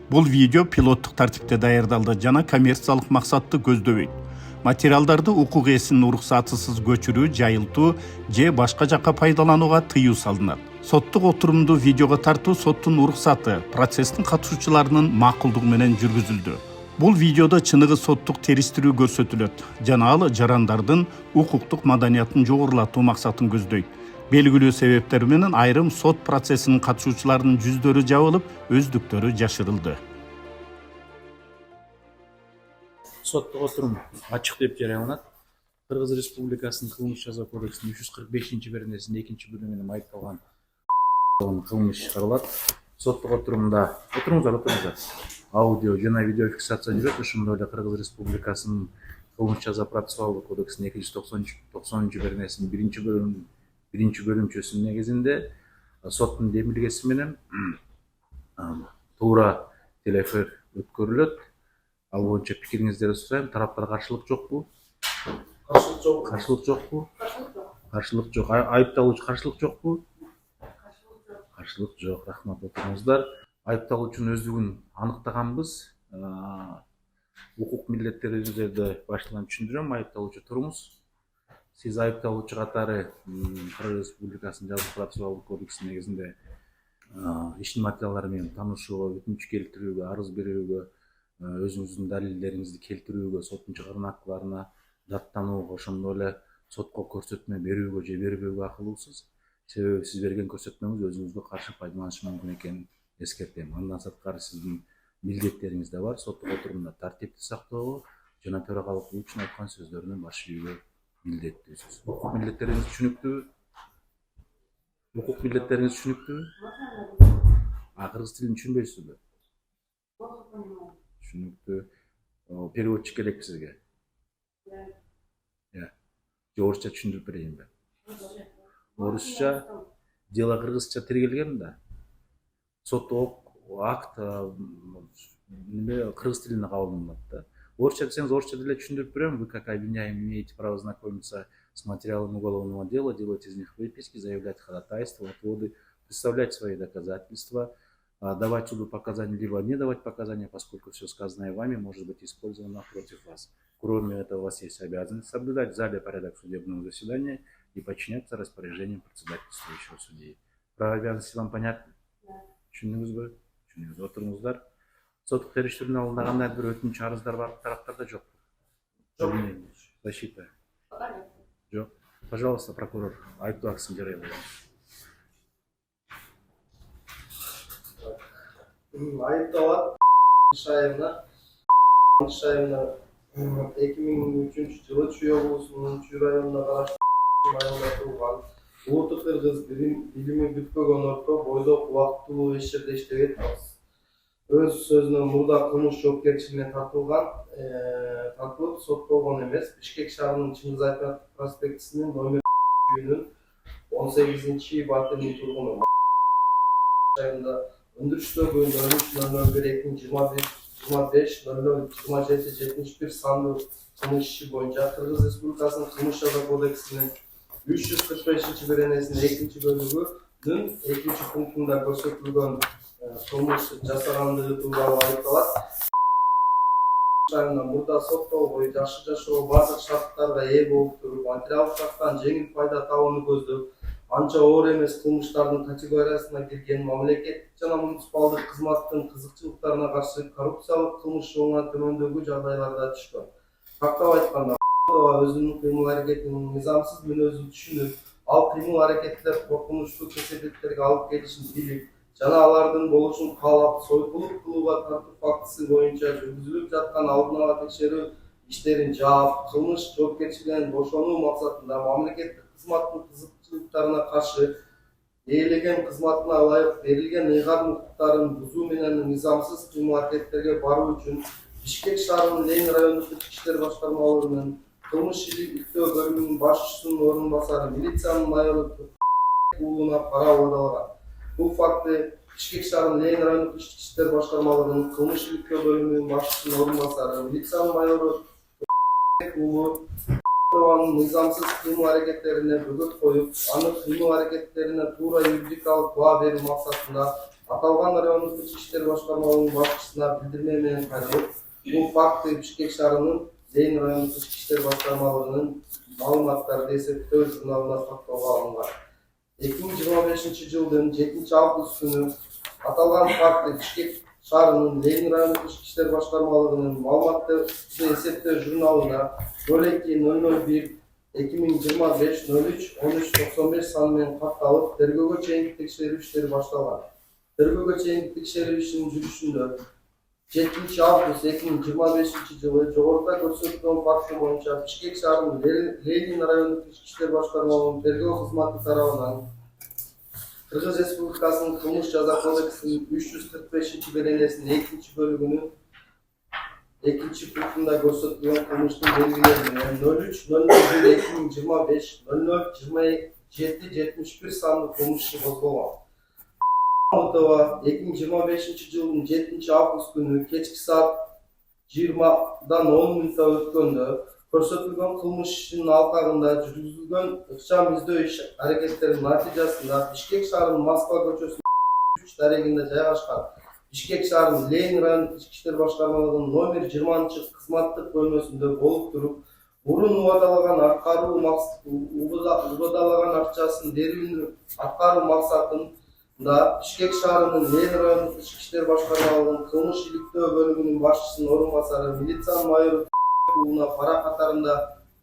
Бул видео пилоттук тартипте даярдалды жана коммерциялык максатты көздөбөйт. Материалдарды укук ээсинин уруксатысыз көчүрүү, жайылтуу же башка жакка пайдаланууга тыюу салынат. Соттук отурумду видеого тартуу соттун уруксаты, процесстин катышуучуларынын макулдугу менен жүргүзүлдү. Бул видеодо чыныгы соттук териштирүү көрсөтүлөт жана ал жарандардын укуктук маданиятын жогорулатуу максатын көздөйт. Белгилүү себептер менен айрым сот процессинин катышуучуларынын жүздөрү жабылып, өздүктөрү жашырылды. Соттук отурум ачык деп жарыяланат. Кыргыз Республикасынын кылмыш жаза кодексинин 345-беренесинин 2-бөлүгүнөн айыпталган кылмыш каралат. Соттук отурумда отуруңуздар. Аудио жана видео фиксация жүрөт. Ошондой эле Кыргыз Республикасынын кылмыш жаза процессуалдык кодексинин 290-бөлүгүнүн 1-бөлүмчөсүнүн негизинде соттун демилгеси менен туура телеэфир өткөрүлөт. Ал боюнча пикириңиздерди сурайм. Тараптар каршылык жокпу? Каршылык жокпу? Каршылык жок. Айыпталуучу каршылык жокпу? Каршылык жок. Рахмат, отуруңуздар. Айыпталуучунун өздүгүн аныктаганбыз. Укук милдеттериңиздерди баштан түшүндүрөм. Айыпталуучу туруңуз. Сиз айыпталуучу катары Кыргыз Республикасынын жаза процессуалдык кодексинин негизинде иштин материалдары менен таанышууга, өтүнүч келтирүүгө, арыз берүүгө, өзүңүздүн далилдериңизди келтирүүгө, соттун чыгарган актыларына даттанууга, ошондой эле сотко көрсөтмө берүүгө же бербөөгө акылуусуз. Себеби сиз берген көрсөтмөңүз өзүңүзгө каршы пайдаланышы мүмкүн экенин эскертем. Андан сырткары сиздин милдеттериңиз да бар. Соттук отурумда тартипти сактоого жана төрагалык үчүн айткан сөздөрүнөн баш ийүүгө милдеттүүсүз. Укук милдеттериңиз түшүнүктүүбү? Кыргыз тилин түшүнбөйсүзбү? Түшүнүктүү. Переводчик керекпи сизге? Же орусча түшүндүрүп берейинби? Орусча, дело кыргызча тиркелген да. Соттук акт кыргыз тилинде кабылданат да. Орусча десеңиз, орусча деле түшүндүрүп берем. Вы как обвиняемый имеете право знакомиться с материалами уголовного дела, делать из них выписки, заявлять ходатайства, отводы, представлять свои доказательства, давать суду показания, либо не давать показания, поскольку все сказанное вами может быть использовано против вас. Кроме этого, у вас есть обязанность соблюдать в зале порядок судебного заседания и подчиняться распоряжениям председательствующего судьи. Про обязанности вам понятно? Түшүндүңүзбү? Түшүндүңүз. Отуруңуздар. Соттук териштирүүнүн алдында кандай бир өтүнүч, арыздар бар тараптарда жокпу? Жок. Защита? Жок. Пожалуйста, прокурор, айыптуу актысын жарыялаңыз. Айыпталат Шайына 2003 жылы Чүй облусунун Чүй районуна караштуу айылда туулган. Улуттук кыргыз билими бүткөгөн орто бойдок убактылуу иш жерде иштеген. Өз сөзүнөн мурда кылмыш жоопкерчилигине тартылып соттолгон эмес. Бишкек шаарынын Чыңгыз Айтматов проспектисинин номер 18-батирдин тургуну. Айында өндүрүштөгү 03.01.25.00.27.71 сандуу кылмыш иши боюнча Кыргыз Республикасынын кылмыш жаза кодексинин 345-беренесинин 2-бөлүгүнүн 2-пунктунда көрсөтүлгөн кылмыш жасагандыгы тууралуу айыпталат. Шайына мурда соттолбой жакшы жашоого бардык шарттарга ээ болуп туруп, материалдык жактан жеңил пайда табууну көздөп, анча оор эмес кылмыштардын категориясына кирген, мамлекеттик жана муниципалдык кызматтын кызыкчылыктарына каршы коррупциялык кылмыш жолуна төмөндөгү жагдайларда түшкөн. Каттап айтканда, өзүнүн кыймыл-аракетин мыйзамсыз мүнөзүн түшүнүп, ал кыймыл-аракеттер коркунучтуу кесепеттерге алып келишин билип, жана алардын болушун каалап, сойкулук кылууга тартуу фактысы боюнча жүргүзүлүп жаткан алдын ала текшерүү иштерин жаап, кылмыш жоопкерчилигинен бошонуу максатында мамлекеттик кызматтын кызыкчылыктарына каршы ээлеген кызматына ылайык берилген ыйгарым укуктарын бузуу менен мыйзамсыз кыймыл-аракеттерге баруу үчүн Бишкек шаарынын Ленин райондук ички иштер башкармалыгынын кылмыш иликтөө бөлүмүнүн башчысынын орун басары милициянын майору уулуна пара абадалган. Бул факты Бишкек шаарынын Ленин райондук ички иштер башкармалыгынын кылмыш иликтөө бөлүмүнүн башчысынын орун басары милициянын майору уулу мыйзамсыз кыймыл аракеттерине бөгөт коюп, аны кыймыл аракеттерине туура юридикалык баа берүү максатында аталган райондук ички иштер башкармалыгынын башчысына билдирме менен кайрылып, бул факты Бишкек шаарынын Ленин райондук ички иштер башкармалыгынын маалыматтарды эсептөө журналына каттоого алынган. 2025-жылдын 7-август күнү аталган факты Бишкек шаарынын Ленин райондук ички иштер башкармалыгынын маалыматтарды эсептөө журналына 02/01/2025-03-1395 саны менен катталып, тергөөгө чейинки текшерүү иштери башталган. Тергөөгө чейинки текшерүү ишинин жүрүшүндө 7-август 2025-жылы жогоруда көрсөтүлгөн факты боюнча Бишкек шаарынын Ленин райондук ички иштер башкармалыгынын тергөө кызматы тарабынан Кыргыз Республикасынын кылмыш жаза кодексинин 345-беренесинин 2-бөлүгүнүн 2-пунктунда көрсөтүлгөн кылмыштын белгилери менен 03/01/2025-00-27-71 сандуу кылмыш иши козголгон. 2025-жылдын 7-август күнү кечки саат 20:10 өткөндө көрсөтүлгөн кылмыш ишинин алкагында жүргүзүлгөн ыкчам издөө иш аракеттеринин натыйжасында Бишкек шаарынын Москва көчөсүнүн 3 дарегинде жайгашкан Бишкек шаарынын Ленин райондук ички иштер башкармалыгынын номер 20-кызматтык бөлмөсүндө болуп туруп, мурун убадалаган акчасын берүүнү аткаруу максатында Бишкек шаарынын Ленин райондук ички иштер башкармалыгынын кылмыш иликтөө бөлүмүнүн башчысынын орун басары милиция майору уулуна пара катарында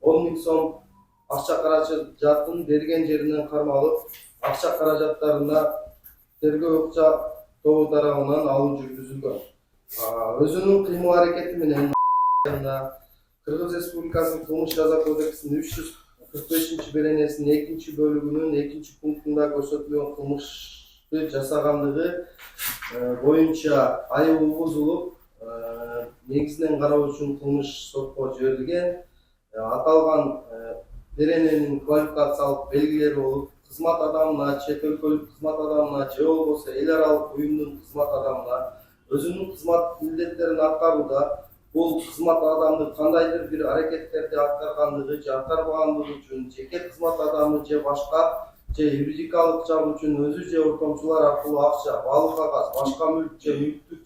10 000 сом акча каражатын берген жеринен кармалып, акча каражаттарына тергөө ыкча тобу тарабынан алуу жүргүзүлгөн. Өзүнүн кыймыл аракети менен Кыргыз Республикасынын кылмыш жаза кодексинин 345-беренесинин 2-бөлүгүнүн 2-пунктунда көрсөтүлгөн кылмышты жасагандыгы боюнча айыбы бузулуп, негизинен кароо үчүн кылмыш сотко жиберилген. Аталган берененин квалификациялык белгилери болуп, кызмат адамына, чет өлкөлүк кызмат адамына же болбосо эл аралык уюмдун кызмат адамына өзүнүн кызмат милдеттерин аткарууда бул кызмат адамды кандайдыр бир аракеттерди аткаргандыгы же аткарбагандыгы үчүн жеке кызмат адамы же башка же юридикалык жагы үчүн өзү же ортомчулар аркылуу акча, баалуу кагаз, башка мүлк же мүлктүк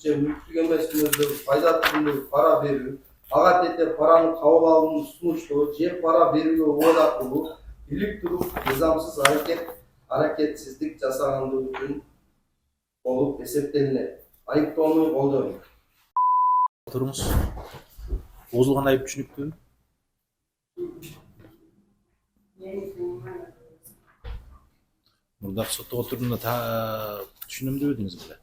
эмес мүнөздөгү пайда түрүндөгү пара берүү, ага тете параны кабыл алууну сунуштоо же пара берүүгө убада кылуу билип туруп мыйзамсыз аракетсиздик жасагандыгы үчүн болуп эсептелинет. Айыптоону колдойм. Туруңуз. Бузулган айып түшүнүктүүбү? Мурдакы соттук отурумда түшүнөм дебедиңиз беле?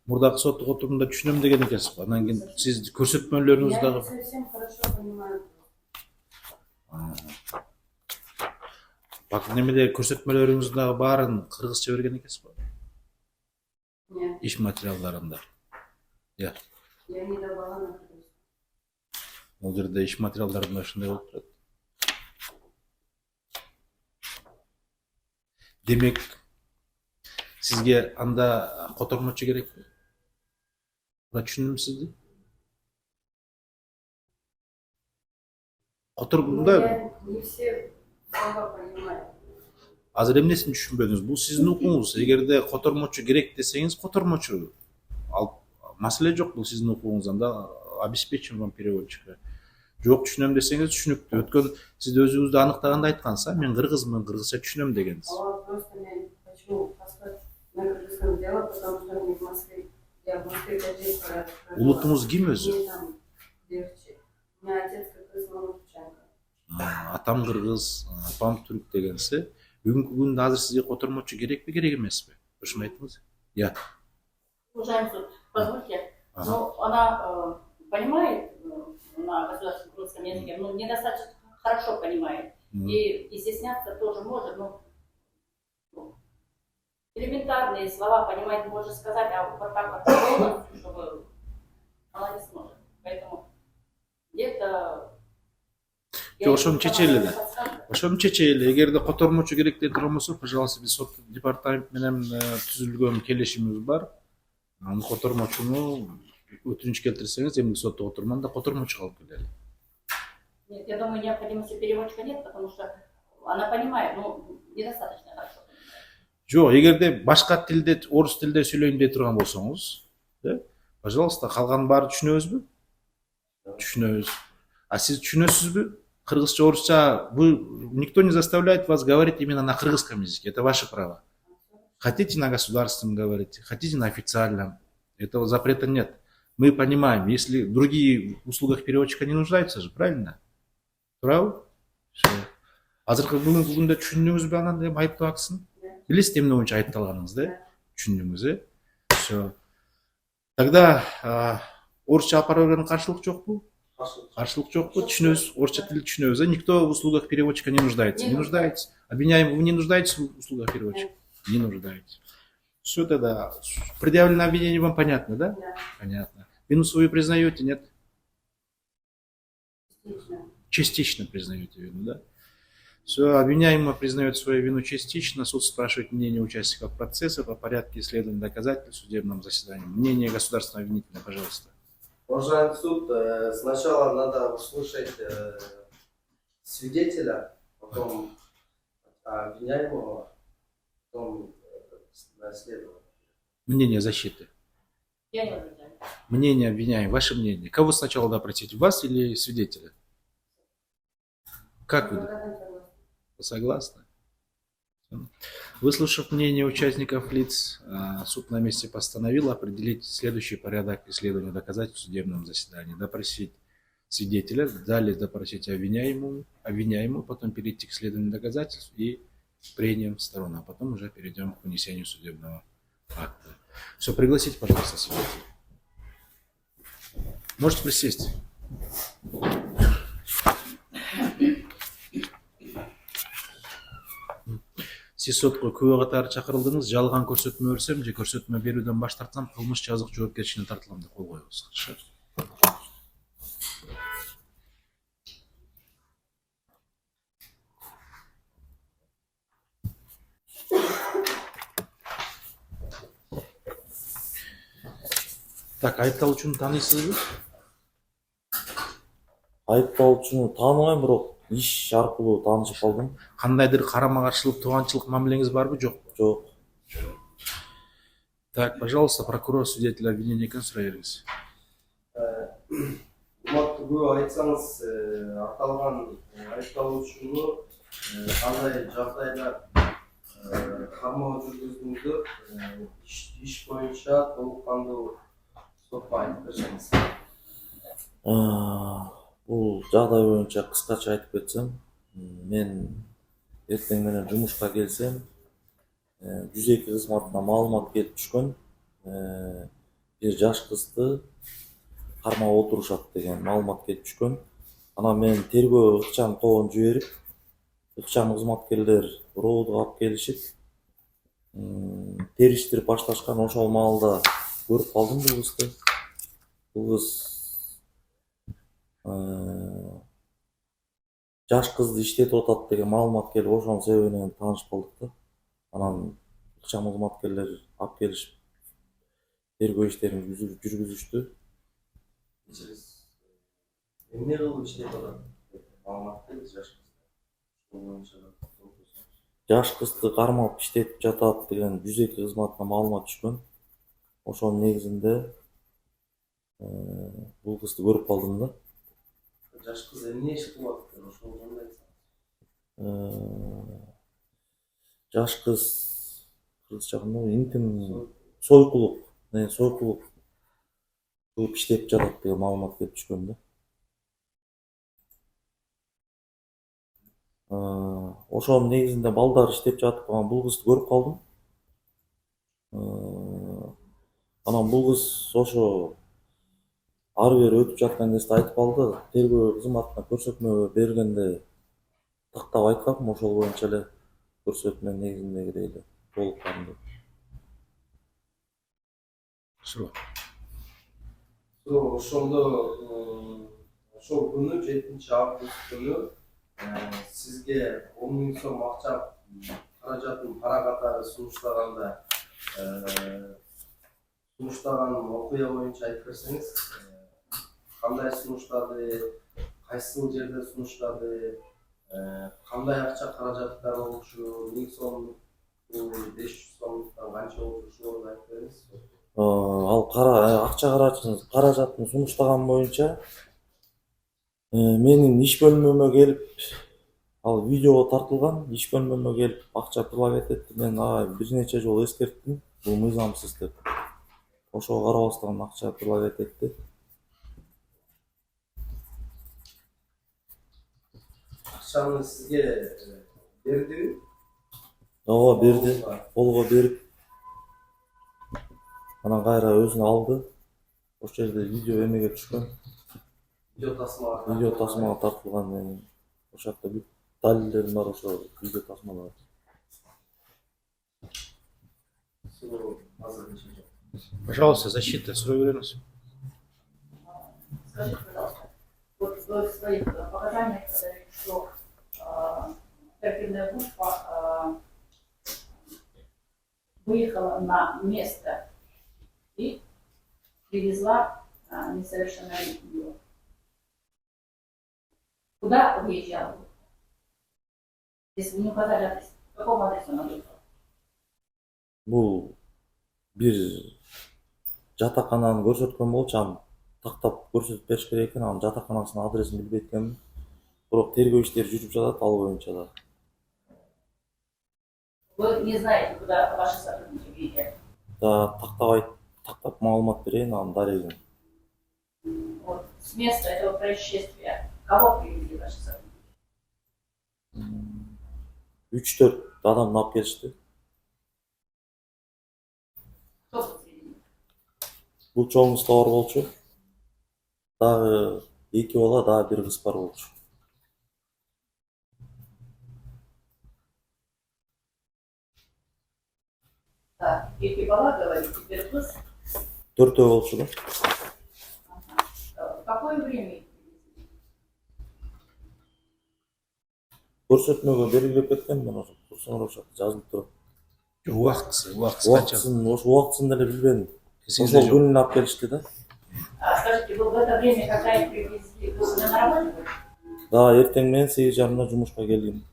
Мурдакы соттук отурумда түшүнөм деген экенсиз го. Андан кийин сиз көрсөтмөлөрүңүз дагы совсем хорошо понимаю. немеде көрсөтмөлөрүңүздүн дагы баарын кыргызча берген экенсиз го? Нет, Иш материалдарында. я не давала на кыргыз. Бул жерде иш материалдарында ушундай болуп турат. Демек, сизге анда котормочу керекпи? Мына түшүндүм сизди. Котормуда Я не все слова понимаю. азыр эмнесин түшүнбөдүңүз? Бул сиздин укугуңуз. Эгерде котормочу керек десеңиз, котормочу алып маселе жок. Бул сиздин укугуңуз. Анда обеспечим вам переводчика. Жок түшүнөм десеңиз түшүнүктүү. Өткөн сиз өзүңүздү аныктаганда айткансыз, мен кыргызмын, кыргызча түшүнөм дегенсиз. Просто я хочу послать на кыргызском дело, потому что они в Москве. Я в Москве 5 лет поработала. Улутуңуз ким өзү? Мне там легче. У меня отец кыргыз, мама турчанка. Атам кыргыз, апам түрк дегенси. Бүгүнкү күндө азыр сизге котормочу керекпи, керек эмеспи? Ошону айтыңыз. Я. Уважаемый суд, позвольте, Ага. ну, она понимает на государственном русском языке, но недостаточно хорошо понимает. И изъясняться тоже может, но элементарные слова понимать может сказать, а вот так вот полностью, чтобы она не сможет. Поэтому где-то... Жок, ошону чечели да. Ошону чечели. Эгерде котормочу керек деп турган болсо, пожалуйста, биз сот департамент менен түзүлгөн келишимибиз бар. Аны котормочуну өтүнүч келтирсеңиз, эмгек соттук отуруманда котормочу алып келели. Нет, я думаю, необходимости переводчика нет, потому что она понимает, но недостаточно хорошо. Жок, эгерде башка тилде, орус тилде сүйлөйүн дей турган болсоңуз, пожалуйста, калганын баарын түшүнөбүзбү? Түшүнөбүз. А сиз түшүнөсүзбү? Кыргызча, орусча, никто не заставляет вас говорить именно на кыргызском языке. Это ваше право. Хотите на государственном говорить, хотите на официальном. Этого запрета нет. Мы понимаем, если в других услугах переводчика не нуждаются же, правильно? Правы? Все. Азыркы бүгүнкү күндө түшүндүңүзбү анан деп айыптабаксын? Билесиз эмне боюнча айыпталганыңызды, түшүндүңүз, Все. Тогда орусча алып бара берген каршылык жокпу? Каршылык жокпу? Түшүнөбүз, орусча тилди түшүнөбүз. Никто в услугах переводчика не нуждается. Не нуждается. Обвиняемый, вы не нуждаетесь в услугах переводчика? Не нуждаетесь. Все тогда. Предъявленное обвинение вам понятно, да? Да. Понятно. Вину свою признаете, нет? Частично. Частично признаете вину, да? Все, обвиняемый признает свою вину частично. Суд спрашивает мнение участников процесса по порядку исследования доказательств в судебном заседании. Мнение государственного обвинителя, пожалуйста. Уважаемый суд, сначала надо услышать свидетеля, потом обвиняемого, потом следователя. Мнение защиты. Я не возражаю. Мнение обвиняемого. Ваше мнение. Кого сначала допросить, вас или свидетеля? Как вы? Вы согласны? Выслушав мнение участников лиц, суд на месте постановил определить следующий порядок исследования доказательств в судебном заседании. Допросить свидетеля, далее допросить обвиняемую, потом перейти к исследованию доказательств и прениям сторон, а потом уже перейдем к вынесению судебного акта. Все, пригласите, пожалуйста, свидетеля. Можете присесть. Сиз сотко күбө катары чакырылдыңыз. Жалган көрсөтмө берсем же көрсөтмө берүүдөн баш тартсам кылмыш жазык жоопкерчилигине тартылам деп кол коебуз. Так, айыпталуучуну тааныйсызбы? Айыпталуучуну тааныбайм, бирок иш аркылуу таанышып калдым. Кандайдыр карама каршылык, тууганчылык мамилеңиз барбы, жокпу? Жок. Так, пожалуйста, прокурор свидетеля обвинения экенин сурай бериңиз. Көп айтсаңыз, аталган айыпталуучуну кандай жагдайда кармоо жүргүздүңүздөр, иш боюнча толук кандуу сотко айтып берсеңиз. Бул жагдай боюнча кыскача айтып кетсем, мен эртең менен жумушка келсем, 102 кызматына маалымат келип түшкөн. Бир жаш кызды кармап отурушат деген маалымат келип түшкөн. Анан мен тергөө ыкчам тобун жиберип, ыкчам кызматкерлер роодо алып келишип, териштирип башташкан. Ошол маалда көрүп калдым бул кызды. Бул кыз жаш кызды иштетип атат деген маалымат келип, ошонун себебинен таанышып калдык да. Анан ыкчам кызматкерлер алып келишип, тергөө иштерин жүргүзүштү. Эмне кылып иштеп атат? Маалымат келди жаш кызды. Жаш кызды кармап иштетип жатат деген 102 кызматына маалымат түшкөн. Ошонун негизинде бул кызды көрүп калдым да. Жаш кыз эмне иш кылып атат? Ошол кандай айтсаңыз. Жаш кыз кыргызча интим сойкулук кылып иштеп жатат деген маалымат келип түшкөн да. Ошонун негизинде балдар иштеп жатып, бул кызды көрүп калдым. Анан бул кыз ошо ары бери өтүп жаткан кезде айтып калды. Тергөө кызматына көрсөтмө бергенде тактап айткам, ошол боюнча эле көрсөтмө негизиндегидей эле толук кандуу. Ошондо ошол күнү 7-август күнү сизге 10 000 сом акча каражатын пара катары сунуштаган окуя боюнча айтып берсеңиз, кандай сунуштарды, кайсыл жерде сунуштады, кандай акча каражаттар болчу, 1000 сом, 500 сомдуктан канча болчу, ушуларды айтып бериңиз. Ал акча каражатын сунуштаган боюнча менин иш бөлмөмө келип, ал видеого тартылган, иш бөлмөмө келип акча талап этти. Мен бир нече жолу эскерттим, бул мыйзамсыз деп. Ошого карабастан акча талап этти. Акчаны сизге бердиби? Ооба берди, колго берип, анан кайра өзүнө алды. Ошол жерде видео эмеге түшкөн, Видео тасмага тартылган. Ошол жакта бүт далилдерим бар, ошо видео тасмалар. Пожалуйста, защита, сурай бериңиз. Скажите, пожалуйста, вот в своих показаниях говорите, что оперативная группа выехала на место и привезла несовершеннолетнего. Куда выезжала? Если вы не указали адрес, к какому адресу она выехала? Бул бир жатакананы көрсөткөн болчу, аны тактап көрсөтүп бериш керек экен. Анын жатаканасынын адресин билбейт экенмин. Бирок тергөө иштери жүрүп жатат ал боюнча да. Вы не знаете, куда ваши сотрудники въезжали? Да, тактап маалымат берейин анын дарегин. Вот, с места этого происшествия кого привезли ваши сотрудники? 3-4 адамды алып келишти. Кто был среди них? Бул чоң кыз бар болчу. Дагы 2 бала, дагы 1 кыз бар болчу. Так, эти бала, говорите, теперь кыз. 4 болчу да. В какое время их привезли? Көрсөтмөгө белгилеп кеткен, мен ошо курсуңар ошо жазылып турат. Убактысы канча? Убактысын деле билбедим. Эсиңизде Ошол жок. күнүнө алып келишти да. Скажите, вы в это время, когда их привезли, вы уже на работе были? Да, эртең менен 8:30 жумушка келдим.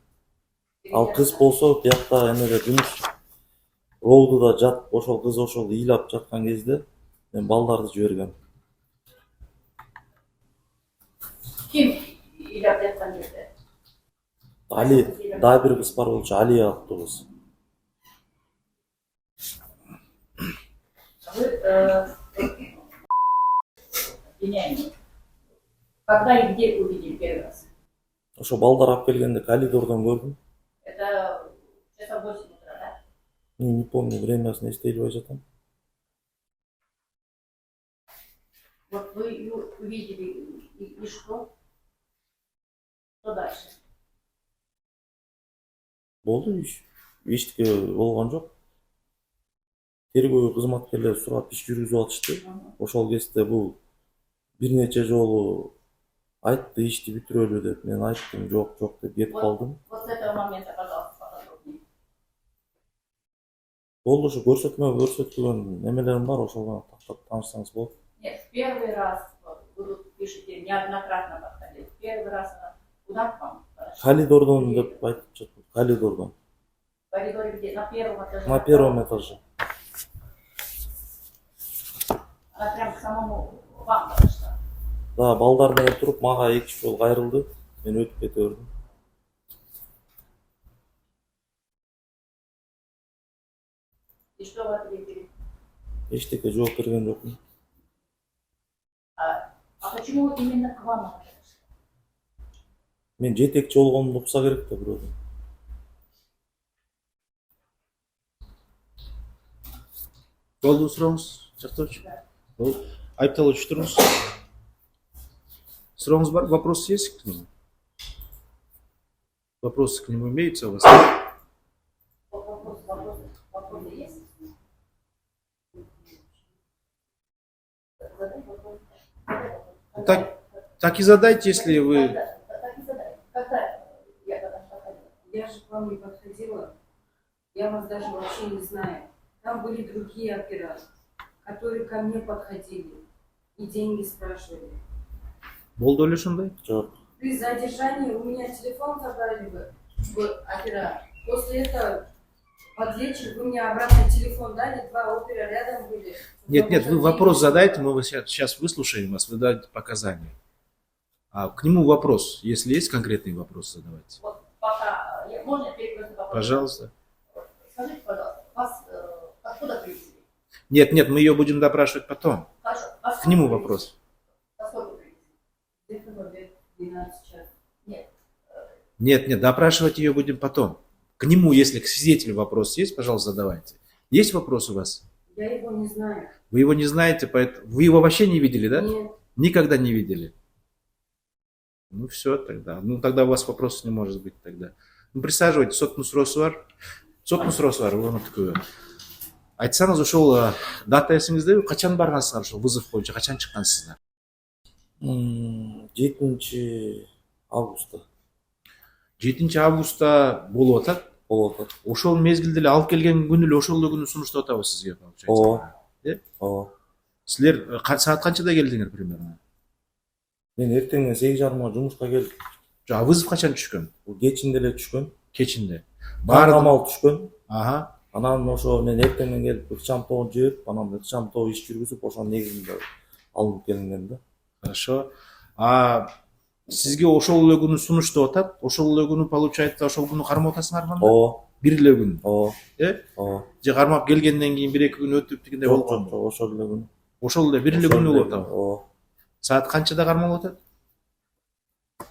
Ал кыз болсо биякта эмеде жумуш ролдуда жат, ошол кыз ошол ыйлап жаткан кезде мен балдарды жибергем. Ким ыйлап жаткан жерде? Али, дагы 1 кыз бар болчу, Алия аттуу кыз. Вы обвиняемый. Когда и где увидели первый раз? Ошо балдар алып келгенде коридордон көрдүм. Это часов 8 утра, да? Не помню, времясын эстей албай жатам. Вот вы ее увидели, и что? Что дальше? Болду эчтеке болгон жок. Тергөө кызматкерлери сурап иш жүргүзүп атышты. Ошол кезде бул бир нече жолу айтты ишти бүтүрөлү деп. Мен айттым жок деп кетип калдым. Вот с этого момента, пожалуйста, поподробнее. Болду ушу көрсөтүлгөн немелерим бар, ошого тактап таанышсаңыз болот. Нет, в первый раз, вот, вы тут пишете, неоднократно подходил. В первый раз она куда к вам подошла? Коридордон деп айтып жатты. Коридордон. В коридоре где? На первом этаже? На первом этаже. Она прям к самому вам подошла? Да, балдар менен туруп мага 2 жолу кайрылды. Мен өтүп кете бердим. И что вы ответили? Эчтеке жооп берген жокмун. А почему именно к вам она подошла? Мен жетекчи болгонумду укса керек да бирөөдөн. Болду, сурооңуз, Жактоович. Айыпталуучу туруңуз. Сурооңуз бар? Вопрос есть к нему? Вопросы к нему имеются у вас? Вопросы есть? Задай вопрос. Так и задайте, если вы... Так и задай. Когда я подошла? Я же к вам не подходила. Я вас даже вообще не знаю. Там были другие операторы, которые ко мне подходили и деньги спрашивали. Болду эле ошондой? Жок. При задержании у меня телефон забрали в опера. После этого под вечер вы мне обратно телефон дали, 2 опера рядом были. Нет, вы вопрос задайте, мы вас сейчас выслушаем вас, вы дадите показания. А к нему вопрос, если есть конкретный вопрос, задавайте. Вот пока, можно ответить на этот вопрос? Пожалуйста. Скажите, пожалуйста, вас откуда привезли? Нет, мы ее будем допрашивать потом. Хорошо. Вас К нему сколько вопрос. привезли? Во сколько привезли? Где-то в обед 12 часов. Нет. Нет, допрашивать ее будем потом. К нему, если к свидетелю вопрос есть, пожалуйста, задавайте. Есть вопрос у вас? Я его не знаю. Вы его не знаете, поэтому... Вы его вообще не видели, да? Нет. Никогда не видели. Ну все тогда. Ну тогда у вас вопросов не может быть тогда. Ну присаживайтесь, сотну сұраусы бар. Оны түкігі. Айтсаңыз ошол дата есіңізде қачан барғансыздар ошол вызов бойынша қачан шыққансыздар? 7 августта 7 августта болуп атат. болуп атат. Ошол мезгилде эле алып келген күнү эле ошол эле күнү сунуштап атабы сизге? Ооба. Э? Ооба. Силер саат канчада келдиңер примерно? Мен эртеңмен 8:30 жумушка келдим. А вызов качан түшкөн? Бул кечинде эле түшкөн. Кечинде. Баары камал түшкөн. Ага. Анан ошо мен эртеңмен келип ыкчам тоогун жиберип, анан ыкчам тоого иш жүргүзүп, ошонун негизинде алып келинген да. Хорошо. А сизге ошол эле күнү сунуштап атат. Ошол эле күнү получается ошол күнү кармап атасыңарбы? Ооба. Бир эле күн. Ооба. Ооба. Же кармап келгенден кийин 1-2 күн өтүп дегендей Жок, болгонбу? жок, ошол эле күнү. Ошол эле бир эле күнү болуп атабы? Ооба. Саат канчада кармап атат?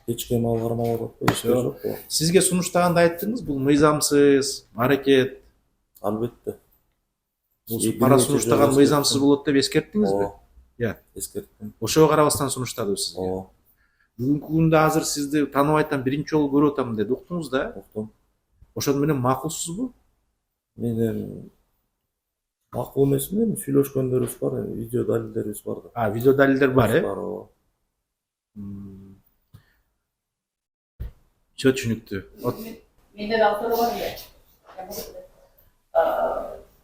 Кечке мал кармап атат. Жок. Сизге сунуштаганда айттыңыз, бул мыйзамсыз аракет. Албетте. Бул пара сунуштаган мыйзамсыз болот деп эскерттиңизби? Ооба. Эскерттим. Ошого карабастан сунуштады сизге. Ооба. Бүгүнкү күндө азыр сизди тааныбай атам, биринчи жолу көрүп атам деп уктуңуз да? Уктум. Ошону менен макулсузбу? Менен макул эмесмин, сүйлөшкөндөрүбүз бар, видео далилдерибиз бар да. Видео далилдер бар, Бар, ооба. Все түшүнүктүү. Менде дал второй бар. Я могу сказать.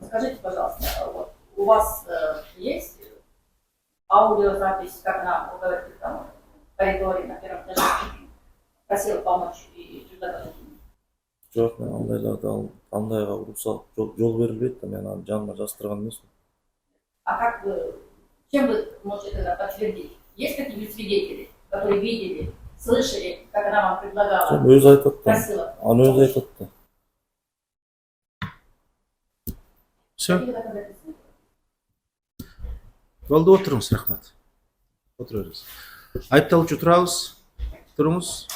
Скажите, пожалуйста, вот у вас есть аудиозапись, как она говорит там в коридоре на первом этаже, просила помочь и сюда? Жок, мен андайга уруксат жол берилбейт да, мен аны жаныма жаздырган эмесмин. А как вы, чем вы можете это подтвердить? Есть какие-нибудь свидетели, которые видели, слышали, как она вам предлагала, Өзү айтат да. просила? Аны өзү айтат да. Все. Какие доказательства? Болду, отуруңуз, рахмат. Отура бериңиз. Айыпталуучу турабыз. Туруңуз.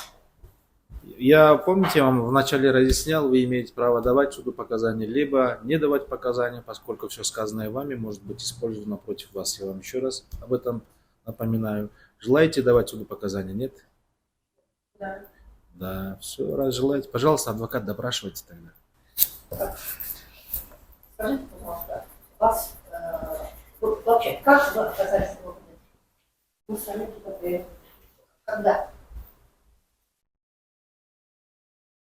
Помните, я вам вначале разъяснял, вы имеете право давать суду показания, либо не давать показания, поскольку все сказанное вами может быть использовано против вас. Я вам еще раз об этом напоминаю. Желаете давать суду показания? Нет? Да. Да, все, раз желаете. Пожалуйста, адвокат, допрашивайте тогда. Скажите, пожалуйста, вас вот вообще, как вы оказались в городе? Вы сами туда приехали. Когда?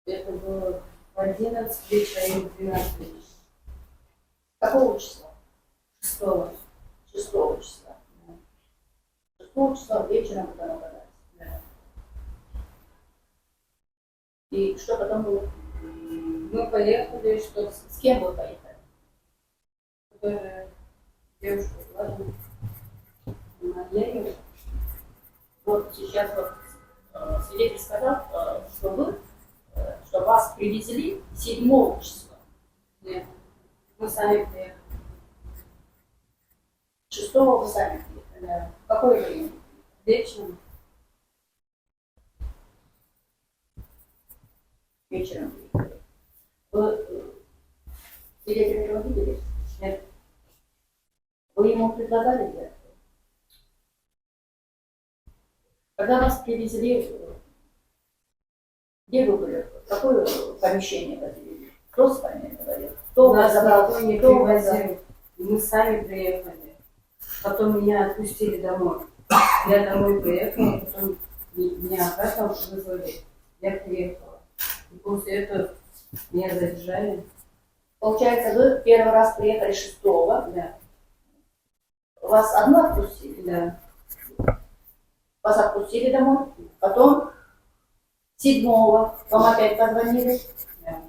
Это было в 11 вечера или в 12 вечера. Какого числа? 6. 6 числа. 6 числа вечером вы там оказались. Да. И что потом было? Мы поехали, что С кем вы поехали? девушка ладно. Я ее Вот сейчас вот свидетель сказал, что вы, что вас привезли 7 числа. нет. Мы сами приехали. 6 вы сами приехали. Да. В какое время? Вечером. Вечером приехали. Вы свидетеля этого видели? Нет. Вы ему предлагали это? Когда вас привезли, где вы были? Какое помещение вы привезли? Кто с вами говорил? Кто вас Нас забрал? никто не Кто вас привозил. Мы сами приехали. Потом меня отпустили домой. Я домой приехала, потом меня обратно вызвали. Я приехала. И после этого меня задержали. Получается, вы первый раз приехали 6-го. Да. Вас одну отпустили? Да. Вас отпустили домой. Потом 7-го вам опять позвонили, Да.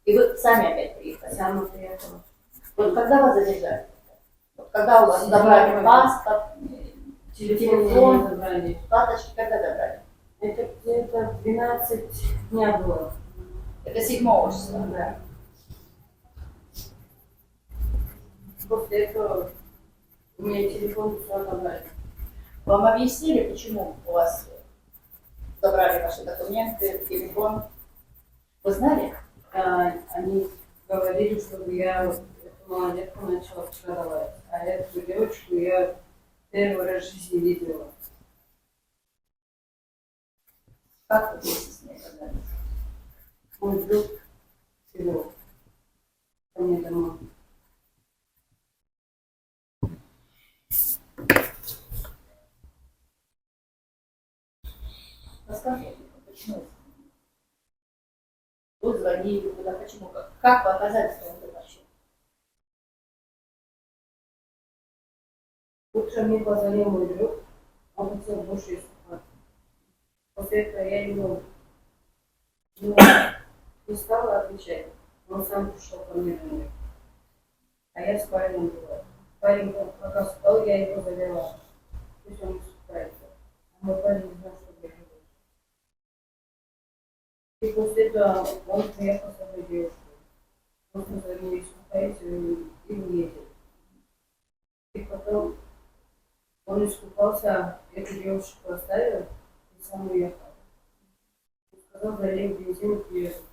и вы сами опять приехали. Сама приехала. Вот когда вас задержали? Вот когда у вас забрали паспорт, Телефон телефон, не забрали. карточки, когда забрали? Это где-то 12 дня было. Это 7 числа. Да. После этого у меня телефон все отобрали. Вам объяснили, почему у вас забрали ваши документы, телефон? Вы знали? Они говорили, чтобы я вот эту малолетку начала продавать. А эту девочку я первый раз в жизни видела. Как вы вместе с ней познакомились? Мой друг привел ко мне домой. Расскажите, почему? Вы звонили куда, почему? Как вы оказались в этом вообще? Утром мне позвонил мой друг, он хотел больше искупать. После этого я ему не стала отвечать. Он сам пришел ко мне домой. А я с парнем была. Парень пока спал, я его завела. Пусть он искупается. А мой парень не знал, что я делаю. И после этого он приехал со своей девушкой. Он сказал, мне искупается и уедет. И потом он искупался, эту девушку оставил и сам уехал. Он сказал, залей бензин и приехал.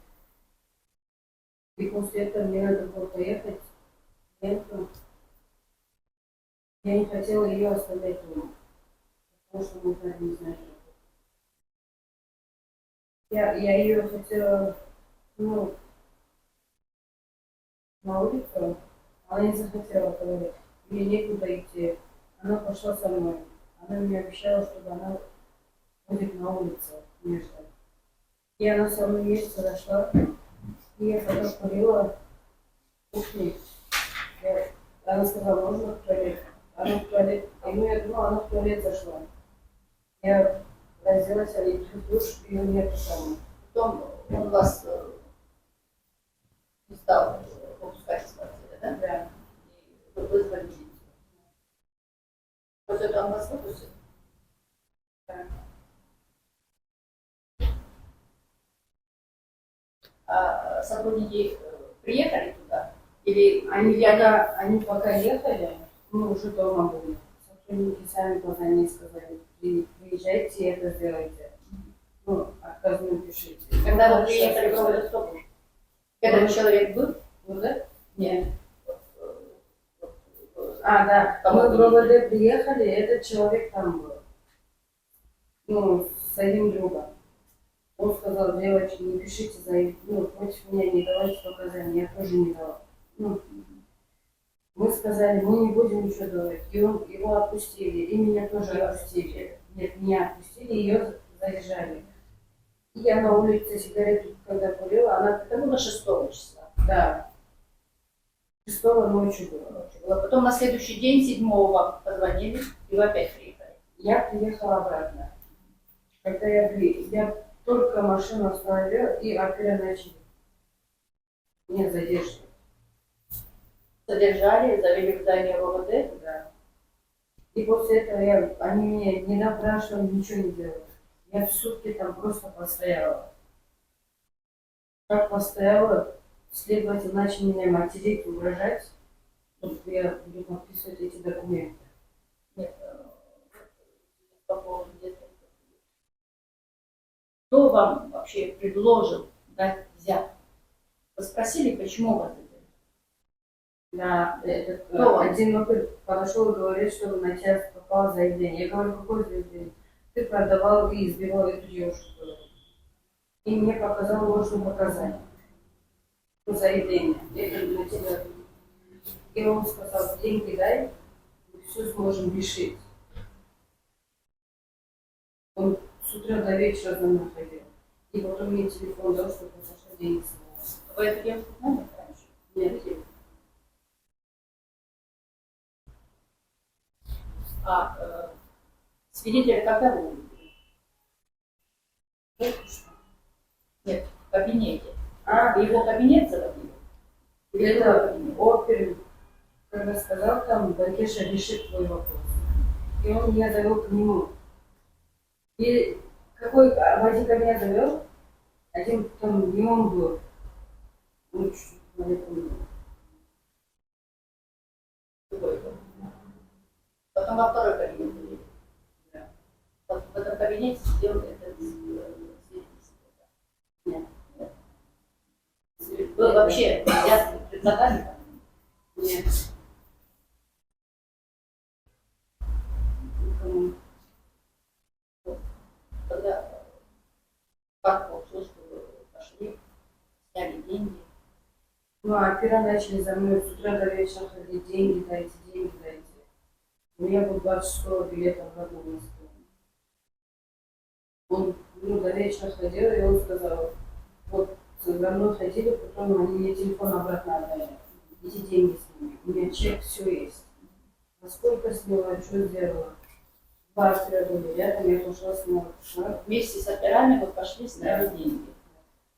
И после этого мне надо было поехать в Ленту. Я не хотела ее оставлять дома, потому что мы даже не знали. Я ее хотела, на улицу, она не захотела говорить. Мне некуда идти. Она пошла со мной. Она мне обещала, чтобы она будет на улице меня ждать. И она со мной вместе зашла. И я когда курила в кухне, она сказала, можно в туалет? Она в туалет. Она в туалет зашла. Я разделась, они в душ, и у меня то самое. Потом он вас не стал выпускать из квартиры, да? Да. И вы вызвали милицию. После этого он вас выпустил? Да. А сотрудники приехали туда? Или Они пока ехали, мы уже дома были. Сотрудники сами позвонили и сказали, приезжайте и это сделайте. Отказ не пишите. когда вы приехали, проводят что был? Этот человек был? Вот это? Нет. Да. Мы в РОВД приехали, этот человек там был. С одним другом. Он сказал, девочки, не пишите против меня, не давайте показания. Я тоже не дала. Мы сказали, мы не будем ничего давать. И его отпустили, и меня тоже отпустили. Нет, меня отпустили, ее задержали. И я на улице сигарету, когда курила, Это было 6 числа. Да. 6 ночью было. Потом на следующий день, 7-го, вам позвонили, и вы опять приехали. Я приехала обратно. Когда я только машину остановила, и опять начали меня задерживать. Задержали, завели в здание РОВД. Да. И после этого они меня не допрашивали, ничего не делали. Я в сутки там просто постояла. Как постояла, следователь начал меня материть, угрожать, что я буду подписывать эти документы. Нет, по поводу детства. Кто вам вообще предложил дать взятку? Вы спросили, почему вас задержали? Да, Кто? один опер подошел и говорит, что на тебя попало заявление. Я говорю, какое заявление? Ты продавал и избивал эту девушку. И мне показал ложное показание. Заявление. Это на тебя. И он сказал, деньги дай, мы все сможем решить. Он с утра до вечера за мной ходил. И потом мне телефон дал, чтобы зашел деньги собрать. Вы эту девушку знали раньше? Нет. Свидетеля когда вы увидели? Только что. Нет, в кабинете. А, В его кабинет заводили. это опер, когда сказал, там, Банкеша решит твой вопрос. И он меня завел к нему. И один ко меня завел, один там не он был. Ну, чуть-чуть, не помню. Другой был. Потом во второй кабинет завели. Да. Вот в этом кабинете сидел этот свидетель. Нет. Вы вообще взятки предлагали там? Нет. Никому. Тогда как получилось, что вы пошли, сняли деньги? Ну, а опера начали за мной с утра до вечера ходить, деньги дайте, деньги дайте. У меня был 26 билета обратно в Москву. Он до вечера ходил, и он сказал, вот за мной ходили, потом они мне телефон обратно отдали. Эти деньги сними. У меня чек, все есть. А сколько сняла, что сделала? 2 опера были рядом, я пошла сняла. Вместе с операми вы пошли, сняли деньги.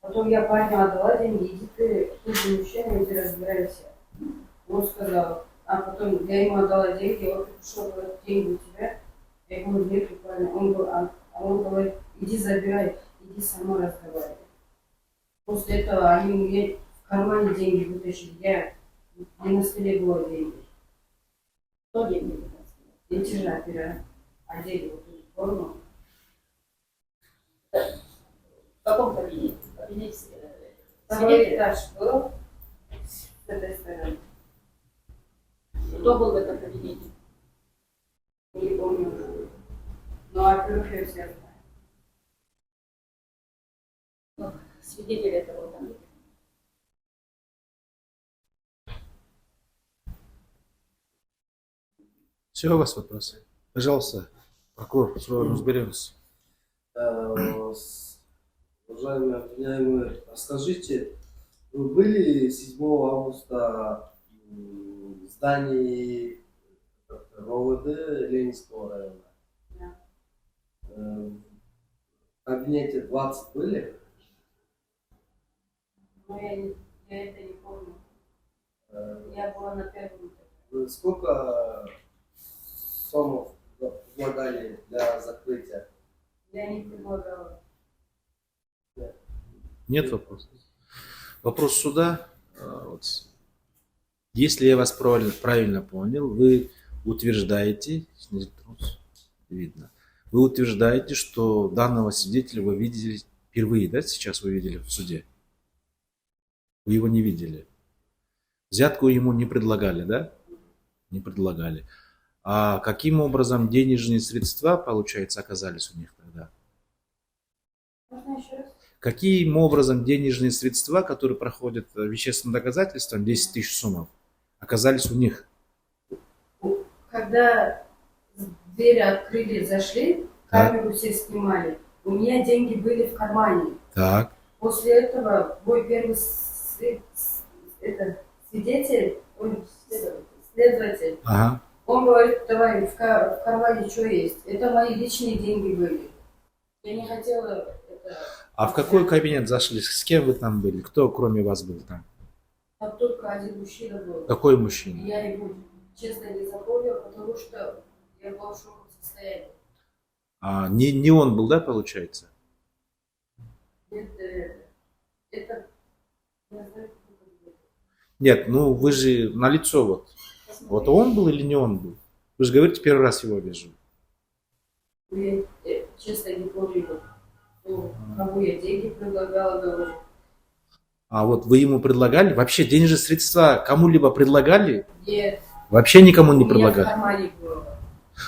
Потом я парню отдала деньги, иди ты мужчина, иди разбирайся. Он сказал, а потом я ему отдала деньги, он пришел, говорит, деньги у тебя. Я говорю, нет, правильно. Он говорит, иди забирай, иди сама разговаривай. После этого они мне в кармане деньги вытащили, я на столе было деньги. Кто деньги выносил? Эти же опера одели вот эту форму. В каком кабинете? В кабинете Второй свидетеля? этаж был с этой стороны. Кто был в этом кабинете? Не помню уже. Но оперов я все знаю. Ну, свидетель этого там нет. Все, у вас вопросы? Пожалуйста, прокурор, сразу разберемся. Уважаемые обвиняемые, скажите, вы были 7 августа в здании РОВД Ленинского района? Да. В кабинете 20 были? Но я это не помню. Я была на первом этаже. Вы сколько сомов предлагали для закрытия? Я не предлагала. Нет вопросов? Вопрос суда. Если я вас правильно понял, вы утверждаете, снизу трос, видно, вы утверждаете, что данного свидетеля вы видели впервые, да, сейчас вы видели в суде? Вы его не видели. Взятку ему не предлагали, да? Не предлагали. А каким образом денежные средства, получается, оказались у них тогда? Можно еще раз? Каким образом денежные средства, которые проходят вещественным доказательством, 10 тысяч сомов, оказались у них? Когда двери открыли, зашли, камеру все снимали. У меня деньги были в кармане. Так. После этого мой первый свидетель, следователь, Ага. он говорит, давай, в кармане что есть? Это мои личные деньги были. Я не хотела это... А в какой кабинет зашли? С кем вы там были? Кто кроме вас был там? Там только один мужчина был. Какой мужчина? Я его, честно, не запомнила, потому что я была в шоковом состоянии. А, не он был, да, получается? Это... Я знаю, кто это был. Нет, ну вы же на лицо вот. Вот он был или не он был? Вы же говорите, первый раз его вижу. Я, честно, не помню, кому я деньги предлагала, говорю. А вот вы ему предлагали? Вообще денежные средства кому-либо предлагали? Нет, Вообще никому не у меня в предлагали? кармане было.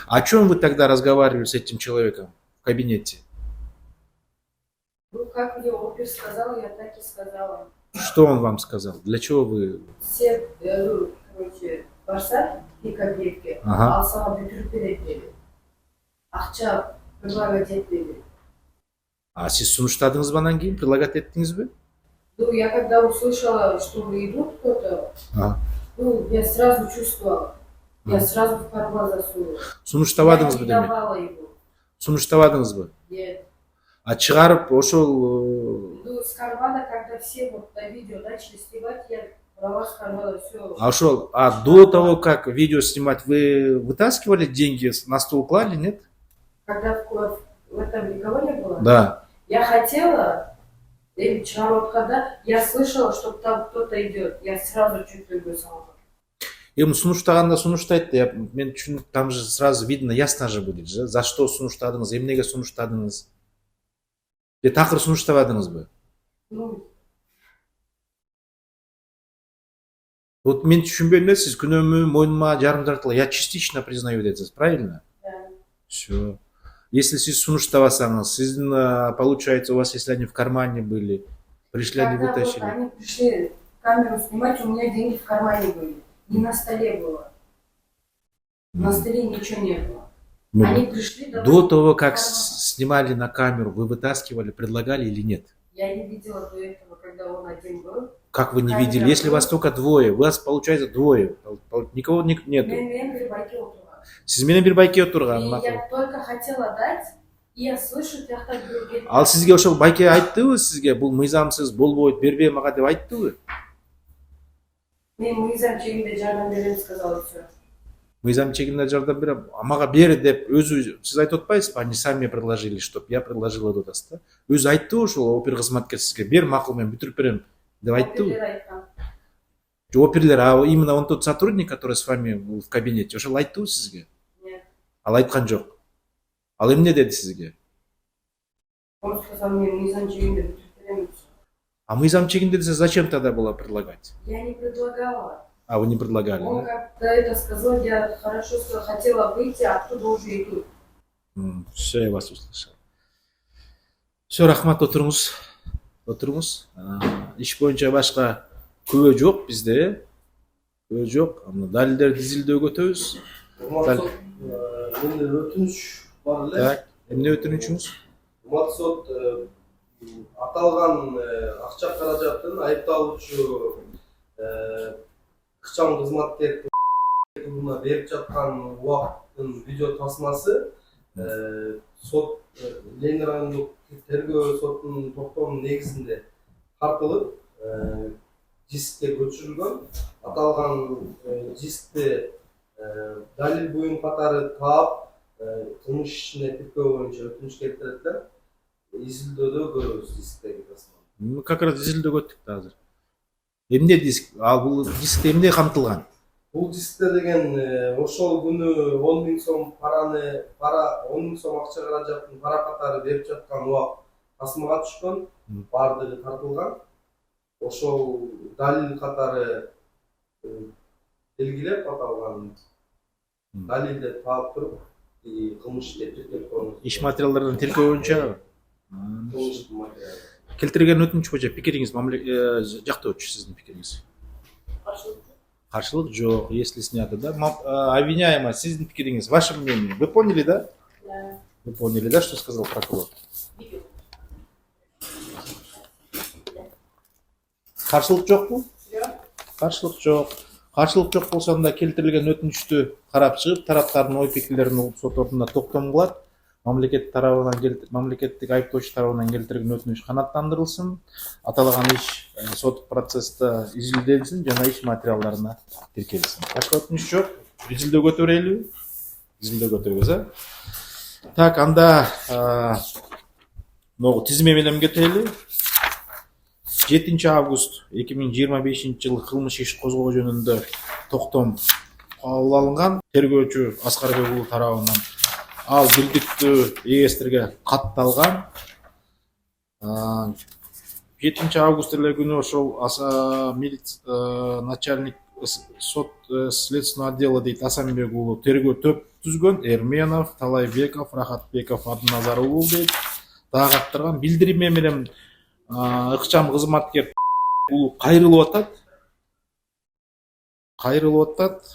О чем вы тогда разговаривали с этим человеком в кабинете? Ну, как мне опер сказал, я так и сказала. Что он вам сказал? Для чего вы... Все, короче, барсак и кабинетки, Ага. алсаға бүтіріп береді деді. Ақша предлагать етпеді. А сіз сұныштадыңыз ба анан кейін? Предлагать еттіңіз бе? Ну, я когда услышала, что идут кто-то, Ага. ну, я сразу чувствовала. Я сразу в карман засунула. Сұныштабадыңыз Я ба не демек? давала его. Сұныштабадыңыз ба? Нет. А чыгарып ошол Ну, с Карвада, когда все вот на видео начали снимать, я брала с Карвада все. А шо, до того, как видео снимать, вы вытаскивали деньги, на стол клали, нет? Когда в этом никого не было, Да. я хотела, и вчера вот когда я слышала, что там кто-то идет, я сразу чуть не высала. Эми сунуштаганда сунуштайт да, мен түшүнүп, там же сразу видно, ясно же будет же, за что сунуштадыңыз, эмнеге сунуштадыңыз. Же такыр сунуштабадыңызбы? Ну, Вот мен түшүнбөйм эле, сиз күнөөмү мойнума жарым жартылай, я частично признаю дедиңиз, правильно? да. Все. Если сиз сунуштабасаңыз, сиздин, получается, у вас, если они в кармане были, пришли, они Когда вот вытащили. они пришли камеру снимать, у меня деньги в кармане были. Не на столе было. На столе ничего не было. Ну, Они пришли до того, как в карман. снимали на камеру, вы вытаскивали, предлагали или нет? Я не видела до этого, когда он один был. Как вы не Камера видели? Если была. вас только двое, у вас получается двое, никого нету. Мен bir байке отырған. Сиз менен бир байке И отурган. я только хотела дать, и я слышу, тияқтан біреу Ал сизге ошол байке айттыбы сизге, бул мыйзамсыз болбойт, бербе мага деп айттыбы? мен мыйзам чегінде жардам беремін, сказала все. Мыйзам чегинде жардам берем. А мага бер деп өзү сиз айтып атпайсызбы? Они сами предложили, чтоб я предложила деп атасыз да. Өзү айттыбы ошол опер кызматкер сизге, бер макул мен бүтүрүп берем деп айттыбы? Оперлер айтқан. Оперлер, а именно он тот сотрудник, который с вами был в кабинете, ошол айттыбы сизге? Нет. Ал айткан жок. Ал эмне деди сизге? Он сказал, мен мыйзам чегінде бүтіріп беремін. А мыйзам чегинде десе, зачем тогда было предлагать? Я не предлагала. А вы не предлагали, Он да? как-то это сказал, я хорошо что хотела выйти, а оттуда уже идут. Все, я вас услышал. Все, рахмат, отуруңуз. Отуруңуз. Иш боюнча башка күбө жок бизде. Күбө жок. Далилдерди изилдөөгө өтөбүз. Мақсат, менде өтініш бар эле. Так, эмне өтүнүчүңүз? Мақсат, аталған ақша қаражатын айыпталушы ыкчам кызматкер тобуна берип жаткан убакыттын видео тасмасы сот Ленин райондук тергөө сотунун токтомунун негизинде тартылып ЖИСКке көчүрүлгөн. Аталган ЖИСКти далил буюм катары таап кылмыш ишине тиркөө боюнча өтүнүч келтирет. Изилдөөдө көрөбүз дисктеги тасманы. Как раз изилдөөгө өттүк да азыр. Эмне диск? Ал бул дискте эмне камтылган? Бул дискте деген ошол күнү 10 000 сом параны, 10 000 сом акча каражатын пара катары берип жаткан убак тасмага түшкөн, бардыгы тартылган. Ошол далил катары белгилеп аталган далилди таап туруп, кылмыш деп тиркөө. Иш материалдарын тиркөө боюнча Кылмыштын материалы. келтирген өтүнүч боюнча пикириңиз жактоочу, сиздин пикириңиз? Каршылык жок, если снято, да? Обвиняемая, сиздин пикириңиз, ваше мнение. Вы поняли, да? Да. Вы поняли, да, что сказал прокурор? Видео. Каршылык жокпу? Жоқ. Каршылык жок. Каршылык жок болсо анда келтирилген өтүнүчтү карап чыгып, тараптардын ой пикирлерин угуп сот ордунда токтом кылат. Мамлекеттик айыптоочу тарабынан келтирилген өтүнүч канааттандырылсын. Аталган иш сот процессте изилденсин жана иш материалдарына тиркелсин. Башка өтүнүч жок. Изилдөөгө өтөрөлүбү? Изилдөөгө өтөрбүз, а? Так, анда могу тизме менен кетели. 7 август 2025 жылы кылмыш иш козгоо жөнүндө токтом кабыл алынган. Тергөөчү Аскарбек уулу тарабынан ал билдиктүү ээстерге катталган. 7 август эле күнү ошол начальник сот следственного отдела дейт Асанбек уулу тергөө топ түзгөн. Эрменов, Талайбеков, Рахатбеков, Абдыназар уулу дейт. Дагы каттырган билдирме менен ыкчам кызматкер уулу кайрылып атат.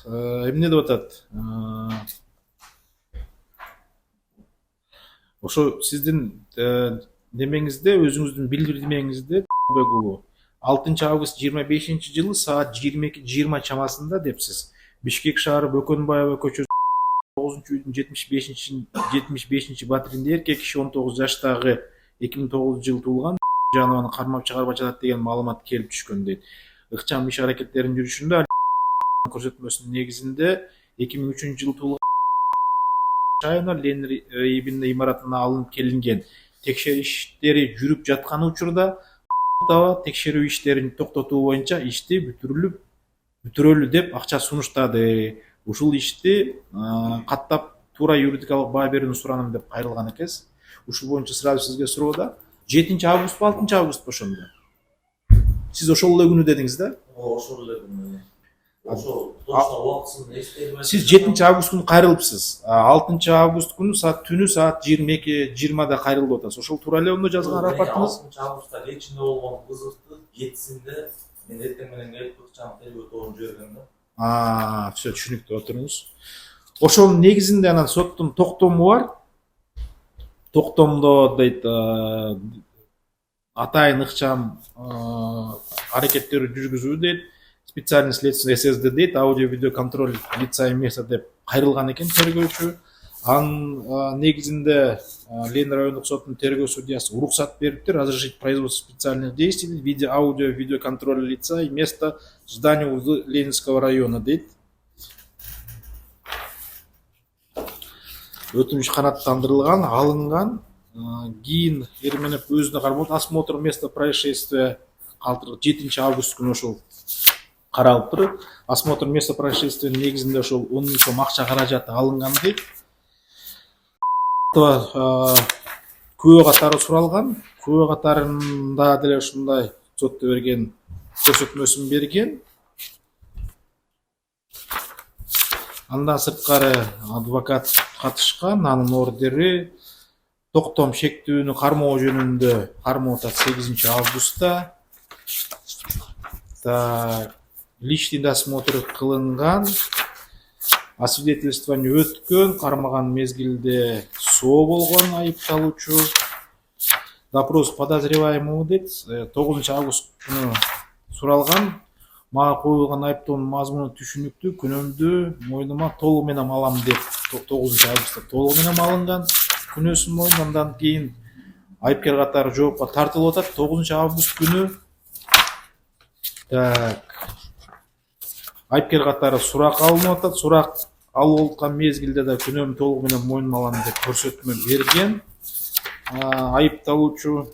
Эмне деп атат? Ошо сиздин немеңизде, өзүңүздүн билдирмеңизде уулу 6 август 25 жылы саат 22:20 чамасында депсиз Бишкек шаары Бөкөнбаева көчөсү 9-үйдүн 75 батиринде эркек киши 19 жаштагы 2009 жылы туулган жаныбаны кармап чыгарып жатат деген маалымат келип түшкөн дейт. Ыкчам иш аракеттеринин жүрүшүндө көрсөтмөсүнүн негизинде 2003 жылы туулган айына Ленин ибинин имаратына алынып келинген текшерүү иштери жүрүп жаткан учурда дагы текшерүү иштерин токтотуу боюнча ишти бүтүрөлү деп акча сунуштады. Ушул ишти каттап туура юридикалык баа берүүнү суранам деп кайрылган экенсиз. Ушул боюнча сразу сизге суроо 7 августпу 6 августпу ошондо? Сиз ошол эле күнү дедиңиз да? Ошол эле күнү. Ошол точно убактысын эстей Сиз 7 август күнү кайрылыпсыз. 6 август күнү түнү саат 22:20 кайрылып атасыз. Ошол туура эле ондо жазган рапортуңуз? 6 августта кечинде болгон кызыкты 7-синде мен эртең менен келип ыкчам тергөө тобун жиберген да. Все түшүнүктүү, отуруңуз. Ошонун негизинде анан соттун токтому бар. Токтомдо дейт атайын ыкчам аракеттер жүргүзүү дейт. Специальный следственный ССД дейт, аудио-видео контроль лица и места деп кайрылган экен тергөөчү. Анын негизинде Ленин райондук сотунун тергөө судьясы уруксат бериптир разрешить производство специальных действий в виде аудио-видео контроля лица и места зданию Ленинского района дейт. Өтүнүч канааттандырылган, алынган, кийин Эрменов өзүнө кармап осмотр места происшествия 7 август күнү ошол каралыптыр. Осмотр места происшествия негизинде ошол 10 000 сом акча каражаты алынган дейт. Күбө катары суралган. Күбө катарында деле ушундай сотто берген көрсөтмөсүн берген. Андан сырткары адвокат катышкан, анын ордери токтом шектүүнү кармоо жөнүндө кармоо атат 8 августта. Личный досмотр кылынган, освидетельствование өткөн, кармаган мезгилде соо болгон айыпталуучу. Допрос подозреваемого дейт 9 август күнү суралган. Мага коюлган айыптоонун мазмуну түшүнүктүү, күнөөмдү мойнума толугу менен алам деп 9 августта толугу менен алынган. Күнөөсүн мойнуна, андан кийин айыпкер катары жоопко тартылып атат 9 август күнү. Айыпкер катары сурак алынып атат. Сурак алып аткан мезгилде да күнөөмдү толугу менен мойнума алам деп көрсөтмө берген айыпталуучу.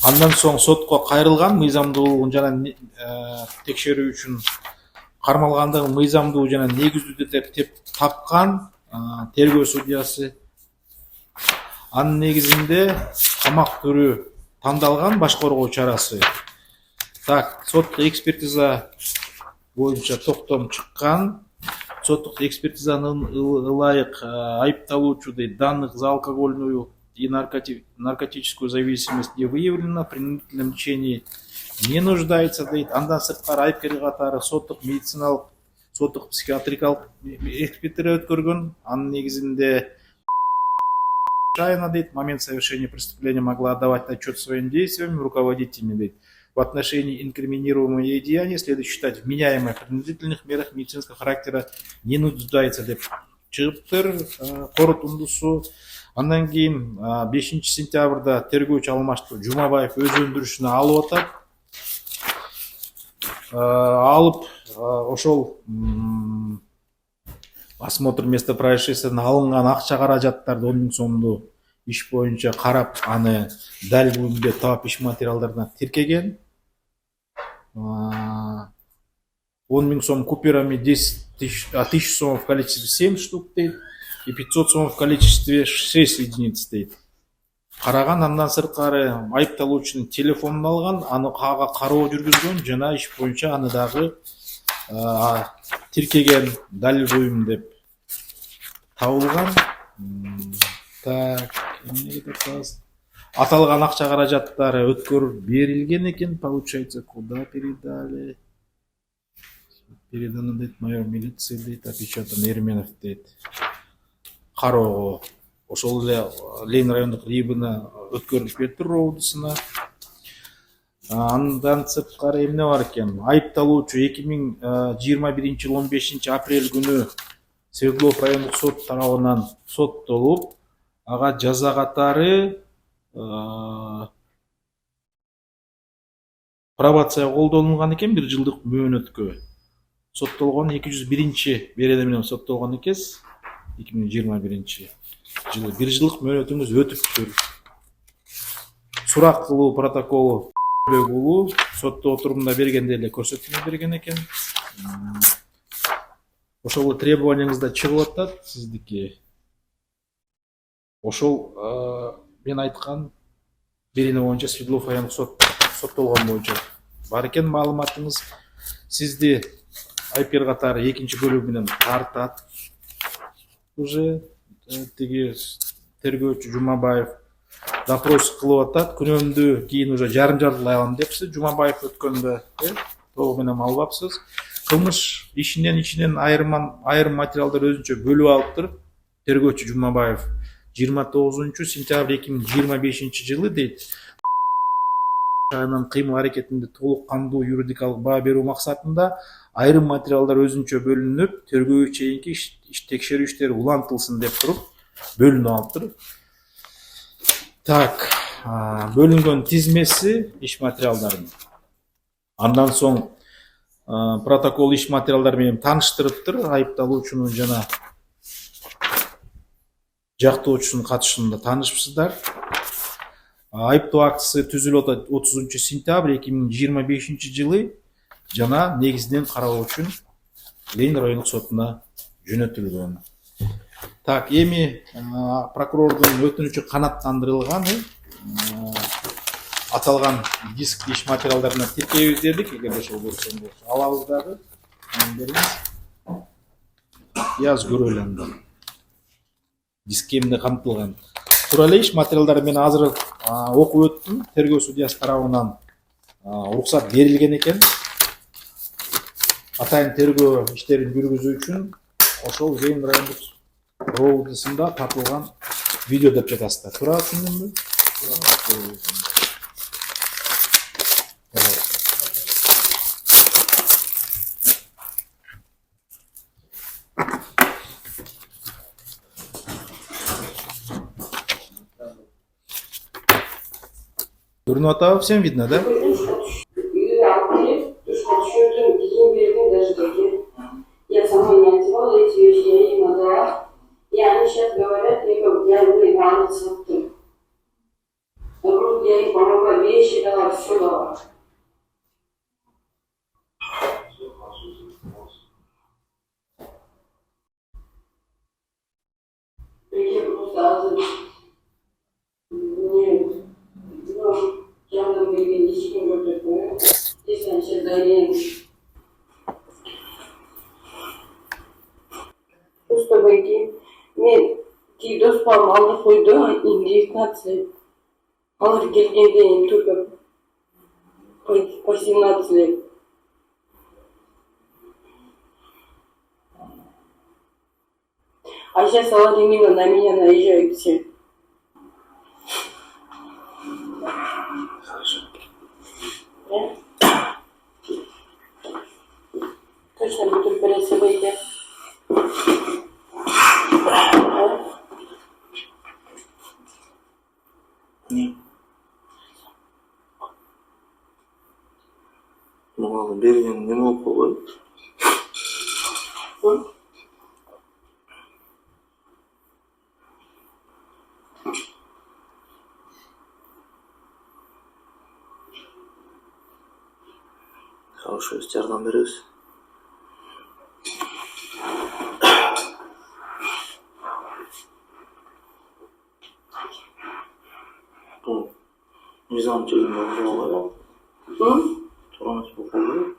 Андан соң сотко кайрылган, мыйзамдуулугун жана текшерүү үчүн кармалгандыгын мыйзамдуу жана негиздүү деп тапкан тергөө судьясы. Анын негизинде камак түрү тандалган, баш коргоо чарасы. Соттук экспертиза боюнча токтом чыккан. Соттук экспертизанын ылайык айыпталуучу дейт данных за алкогольную и наркотическую зависимость не выявлено, при принудительном лечении не нуждается дейт. Андан сырткары айыпкер катары соттук медициналык, соттук психиатрикалык экспертиза өткөргөн. Анын негизинде айына дейт момент совершения преступления могла отдавать отчет своим действиям, руководить ими дейт. В отношении инкриминируемого ей деяния следует считать вменяемое в принудительных мерах медицинского характера не нуждается деп чыгыптыр корутундусу. Андан кийин 5 сентябрда тергөөчү Алмаштуу Жумабаев өз өндүрүшүнө алып атат. Алып ошол осмотр места происшествиядан алынган акча каражаттарды 10 000 сомду иш боюнча карап, аны дал бүгүнкү таап иш материалдарына тиркеген. 10 000 сом купюрами 1000 сом в количестве 7 штук дейт, и 500 сом в количестве 6 единиц дейт. Караган. Андан сырткары айыпталуучунун телефонун алган, аны кароо жүргүзгөн жана иш боюнча аны дагы тиркеген, далил буюм деп табылган. Аталган акча каражаттары өткөрүп берилген экен, получается, куда передали? Передано дейт майор милиции дейт, опечатан Эрменов дейт. Кароого ошол эле Ленин райондук РИБына өткөрүлүп кетти, роудусуна. Андан сырткары эмне бар экен? Айыпталуучу 2021 жыл 15 апрель күнү Свердлов райондук сот тарабынан соттолуп, ага жаза катары пробация колдонулган экен 1 жылдык мөөнөткө. Соттолгон 201 берене менен соттолгон экенсиз 2021 жылы 1 жылдык мөөнөтүңүз өтүптүр. Сурак кылуу протоколу болуу сотто отурумда бергенде эле көрсөтмө берген экен. Ошол требованияңызда чыгып атат сиздики. Ошол мен айткан берене боюнча Свердлов райондук соттолгон боюнча бар экен маалыматыңыз. Сизди айыпкер катары 2-бөлүгү менен тартат. Уже тиги тергөөчү Жумабаев допрос кылып атат. Күнөөмдү кийин уже жарым-жартылай алам депсиз. Жумабаев өткөндө толугу менен албапсыз. Кылмыш ичинен айрым материалдар өзүнчө бөлүп алыптыр. Тергөөчү Жумабаев 29 сентябрь 2025 жылы дейт. Анын кыймыл аракетинде толук кандуу юридикалык баа берүү максатында айрым материалдар өзүнчө бөлүнүп, тергөө чейинки текшерүү иштери улантылсын деп туруп бөлүнүп алыптыр. Так, бөлүнгөн тизмеси иш материалдарынын. Андан соң протокол иш материалдары менен тааныштырыптыр. Айыпталуучунун жана жактоочусунун катышында таанышыпсыздар. Айыптоо актысы түзүлүп атат 30 сентябрь 2025 жылы жана негизинен кароо үчүн Ленин райондук сотуна жөнөтүлгөн. Так, эми прокурордун өтүнүчү канааттандырылган аталган диск иш материалдарына тиркейбиз дедик. Эгерде ошол болсо алабыз дагы. Яз көрөлү анда. Диск эмне камтылган. Тура эле иш материалдары мен азыр окуп өттүм. Тергөө судьясы тарабынан уруксат берилген экен. Атайын тергөө иштерин жүргүзүү үчүн ошол Ленин райондук РОУДсында тартылган видео деп жатасыздар. Туура түшүндүмбү? Көрүнүп атабы? Всем видно, да? Я сама не одевала эти вещи, я им отдала. И они сейчас говорят, я буду ваниться в ту. Я им помогла, вещи дала, все дала. Я просто жаным берген ешкім көрсетпеймін. Тек әнші дайын. Просто войти. Мен тек доспам алды қойды, индикация. Алыр келгенде им только по 17 лет. А сейчас алар именно на меня наезжают все. Точно буду пересылать. Не. Мага берген неме болуп койбойбу? Хорошо, жардам беребиз. Мизам чегинде болобу? Тураныч болобу?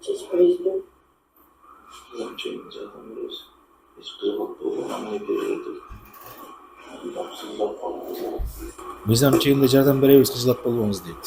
Честь президент. Мизам чегинде жардам беребиз. Эч кыйбат болгон эмне берет. Мизам чегинде жардам беребиз, кызылат болбоңуз дейт.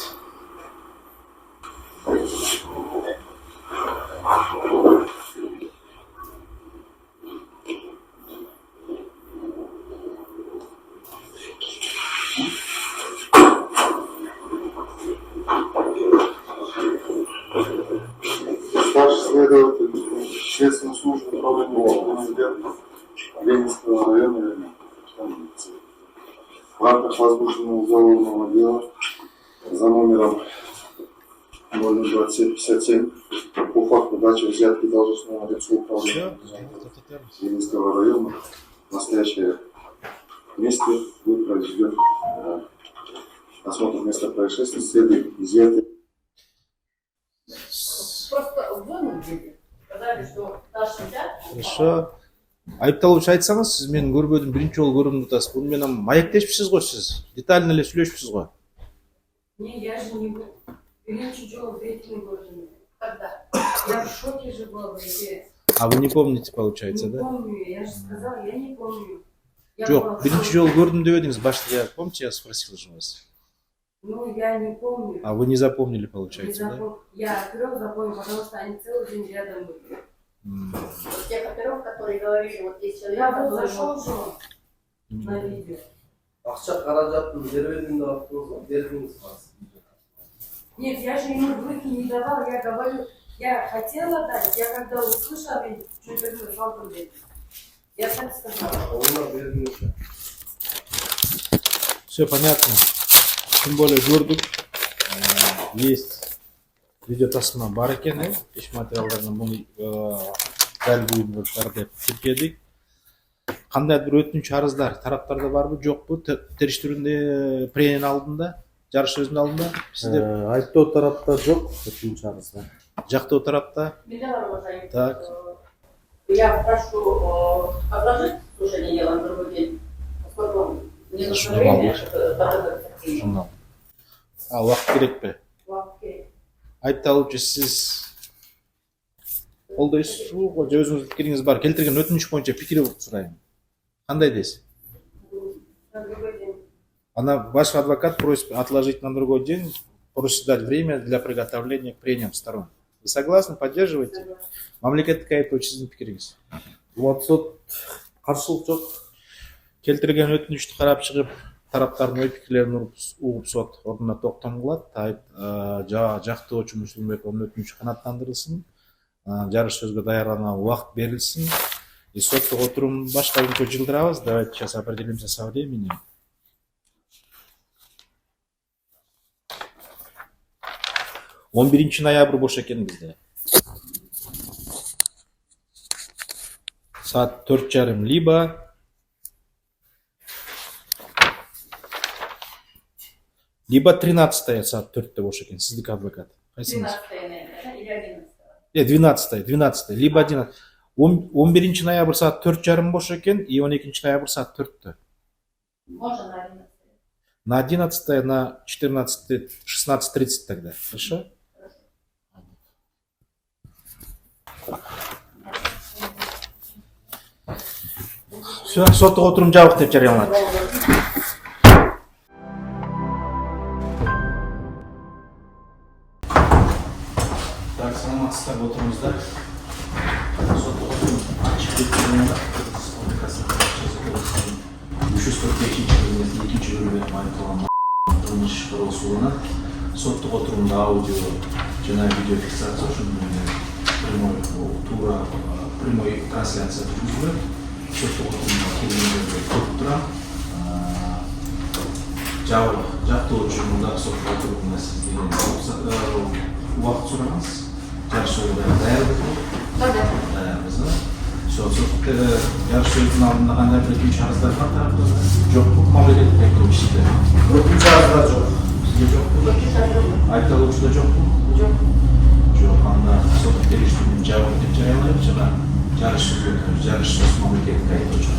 Следственную службу управления президента Ленинского района в рамках возбужденного уголовного дела за номером 02757 по факту дачи взятки должностного лица управления Ленинского района в настоящее месте будет произведен осмотр места происшествия с целью изъятия. Просто вынудили. Сказали, что наши взятки. Хорошо. Айыпталуучу айтсаңыз, сиз менин көрбөдүм, биринчи жолу көрдүм атасыз. Бул менен маектешписиз го сиз. Детально эле сүйлөшүпсүз го. Не, я же не буду. Перечи Джо, рейтинг городом. Когда? Я в шоке же была в эфире. А вы не помните, получается, Не да? помню, я же сказала, я не помню. Я Жок, была в биринчи шоке. жолу көрдүм деп едиңиз, башта я, помните, я спросил же вас. Ну, я не помню. А вы не запомнили, Не получается, да? запом- Я оперов запомнил, потому что они целый день рядом были. Вот тех оперов, которые говорили, вот есть человек, Я был который зашел же на видео. Акча каражатын бербедим деп атпыз, бердиңиз бas. Нет, я же ему в руки не давала, я говорю, я хотела дать, я когда услышала, я чуть не жалко. Я так сказала. Ona бердиңиз. Все понятно. Тем более көрдүк. Есть видеотасма бар экен, иш материалдарын бул дәл буюмдарды тиркедик. Кандай бир өтүнүч арыздар тараптарда барбы, жокпу? Териштирүүнүн прениянын алдында, жарыш сөзүнүн алдында сиздер Айыптоо тарапта жок, өтүнүч арызда. жактоо тарапта. Меня, уважаемый, Так. Я прошу отложить слушание дела на другой день, поскольку мне нужно Что время, могу? чтобы подготовиться к нему. Журнал. А убакыт керекпи? Окей. Айыпталуучу сиз колдойсузбу го, же өзүңүздүн пикириңиз бар? Келтирген өтүнүч боюнча пикириңизди сурайм. Кандай дейсиз? На другой день. Она, ваш адвокат просит отложить на другой день, просит дать время для приготовления к прениям сторон. Вы согласны, поддерживаете? Мамлекеттик айыптоочу сиздин пикириңиз. Бул сот каршылык жок. Келтирген өтүнүчтү карап чыгып, тараптардын ой пикирлерин угуп сот ордуна токтом кылат. Жактоочу Мусулмбековдун өтүнүчү канааттандырылсын, жарыш сөзгө даярданганга убакыт берилсин. И соттук отурум башка күнгө жылдырабыз. Давайте сейчас определимся со временем. Он 1 ноябрь бош экен бизде. Saat 4:30 либо 13 saat 4-те бош экен сиздики адвокат. Кайсыңыз? 13 наверное, или 11. 12 либо 11. 11 ноябрь saat 4:30 бош экен и 12 ноябрь saat 4-те. Можно на 11. На 11, на 14, 16:30 тогда. Хорошо? Все, соттук отурум жабык деп жарыяланат. Так, саламатсыздар, отурыңуздар. Соттук отурум ачык деп жарыяланат. Үч жүз кырк экинчи экинчи бөлүмүнө айтылган кылмыш иши тууралуу соттук отурумда аудио жана видео фиксация прямой трансляция жүргүзүлөт. Соттук отурумга келгендерди көрүп турам. Жактоочу мында соттук отурумда сизден убакыт сурагансыз. Жарыш сөзгө даярбыз. Даярбыз. Все, жарыш сөзүнүн алдында кандай бир үчүнчү арыздар бар тараптарда? Жокпу? Мамлекеттик айыптоочусунда? Өтүнчү арызда жок. Сизде жокпу? Айыпталуучуда жокпу? Жок. Жок, анда соттук териштирүүнүн жабык деп жарыялайт жана жарыш сөз мамлекеттик айыптоочу.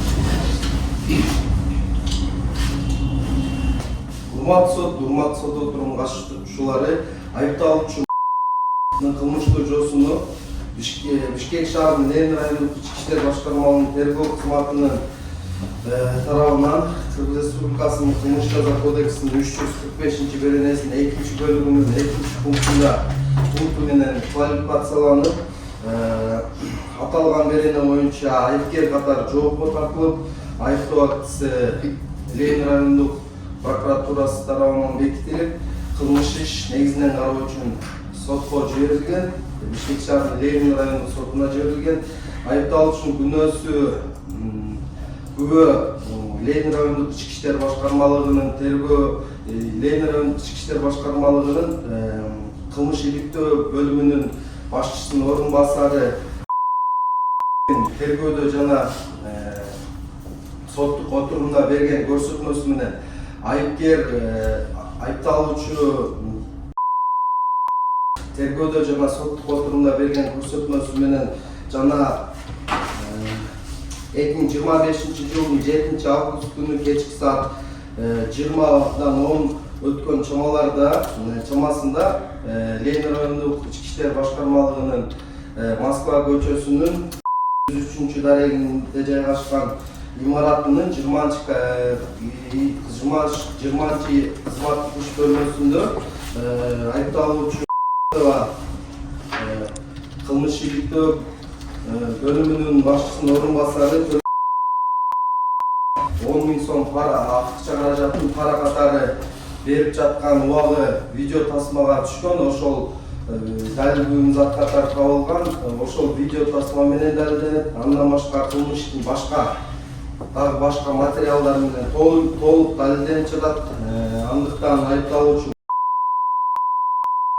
Урматтуу сот отурум катышуучулары, айыпталуучу кылмыштуу жоосуну Бишкек шаарынын Ленин райондук ички иштер башкармалыгынын тергөө кызматынын тарабынан Кыргыз Республикасынын кылмыш жаза кодексинин 345 беренесинин 2-бөлүгүнүн 2-пункту менен квалификацияланып, аталган берене боюнча айыпкер катары жоопко тартылып, айыптоо актisi Ленин райондук прокуратурасы тарабынан бекитилип, кылмыш иш негизинен кароо үчүн сотко жиберилген. Бишкек шаарынын Ленин райондук сотуна жиберилген. Айыпталуучунун күнөөсү күбө Ленин райондук ички иштер башкармалыгынын тергөө Ленин райондук ички иштер башкармалыгынын кылмыш иликтөө бөлүмүнүн башчысынын орун басары тергөөдө жана соттук отурумда берген көрсөтмөсү менен айыпкер айыпталуучу тергөөдө жана соттук отурумда берген көрсөтмөсү менен жана 2025-жылдын 7-август күнү кечки саат 20-дан 10 өткөн чамасында Ленин райондук ички иштер башкармалыгынын Москва көчөсүнүн 3-дарегинде жайгашкан имаратынын 20-чы кызматтык иш бөлмөсүндө айыпталуучу кылмыш иликтөө бөлүмүнүн башчысынын орун басары 10 000 сом акча каражатын пара катары берип жаткан убагы видео тасмага түшкөн. Ошол далил буюм зат катары табылган. Ошол видео тасма менен далилденет. Андан башка кылмыштын башка материалдар менен толук далилденип жатат. Андыктан айыпталуучу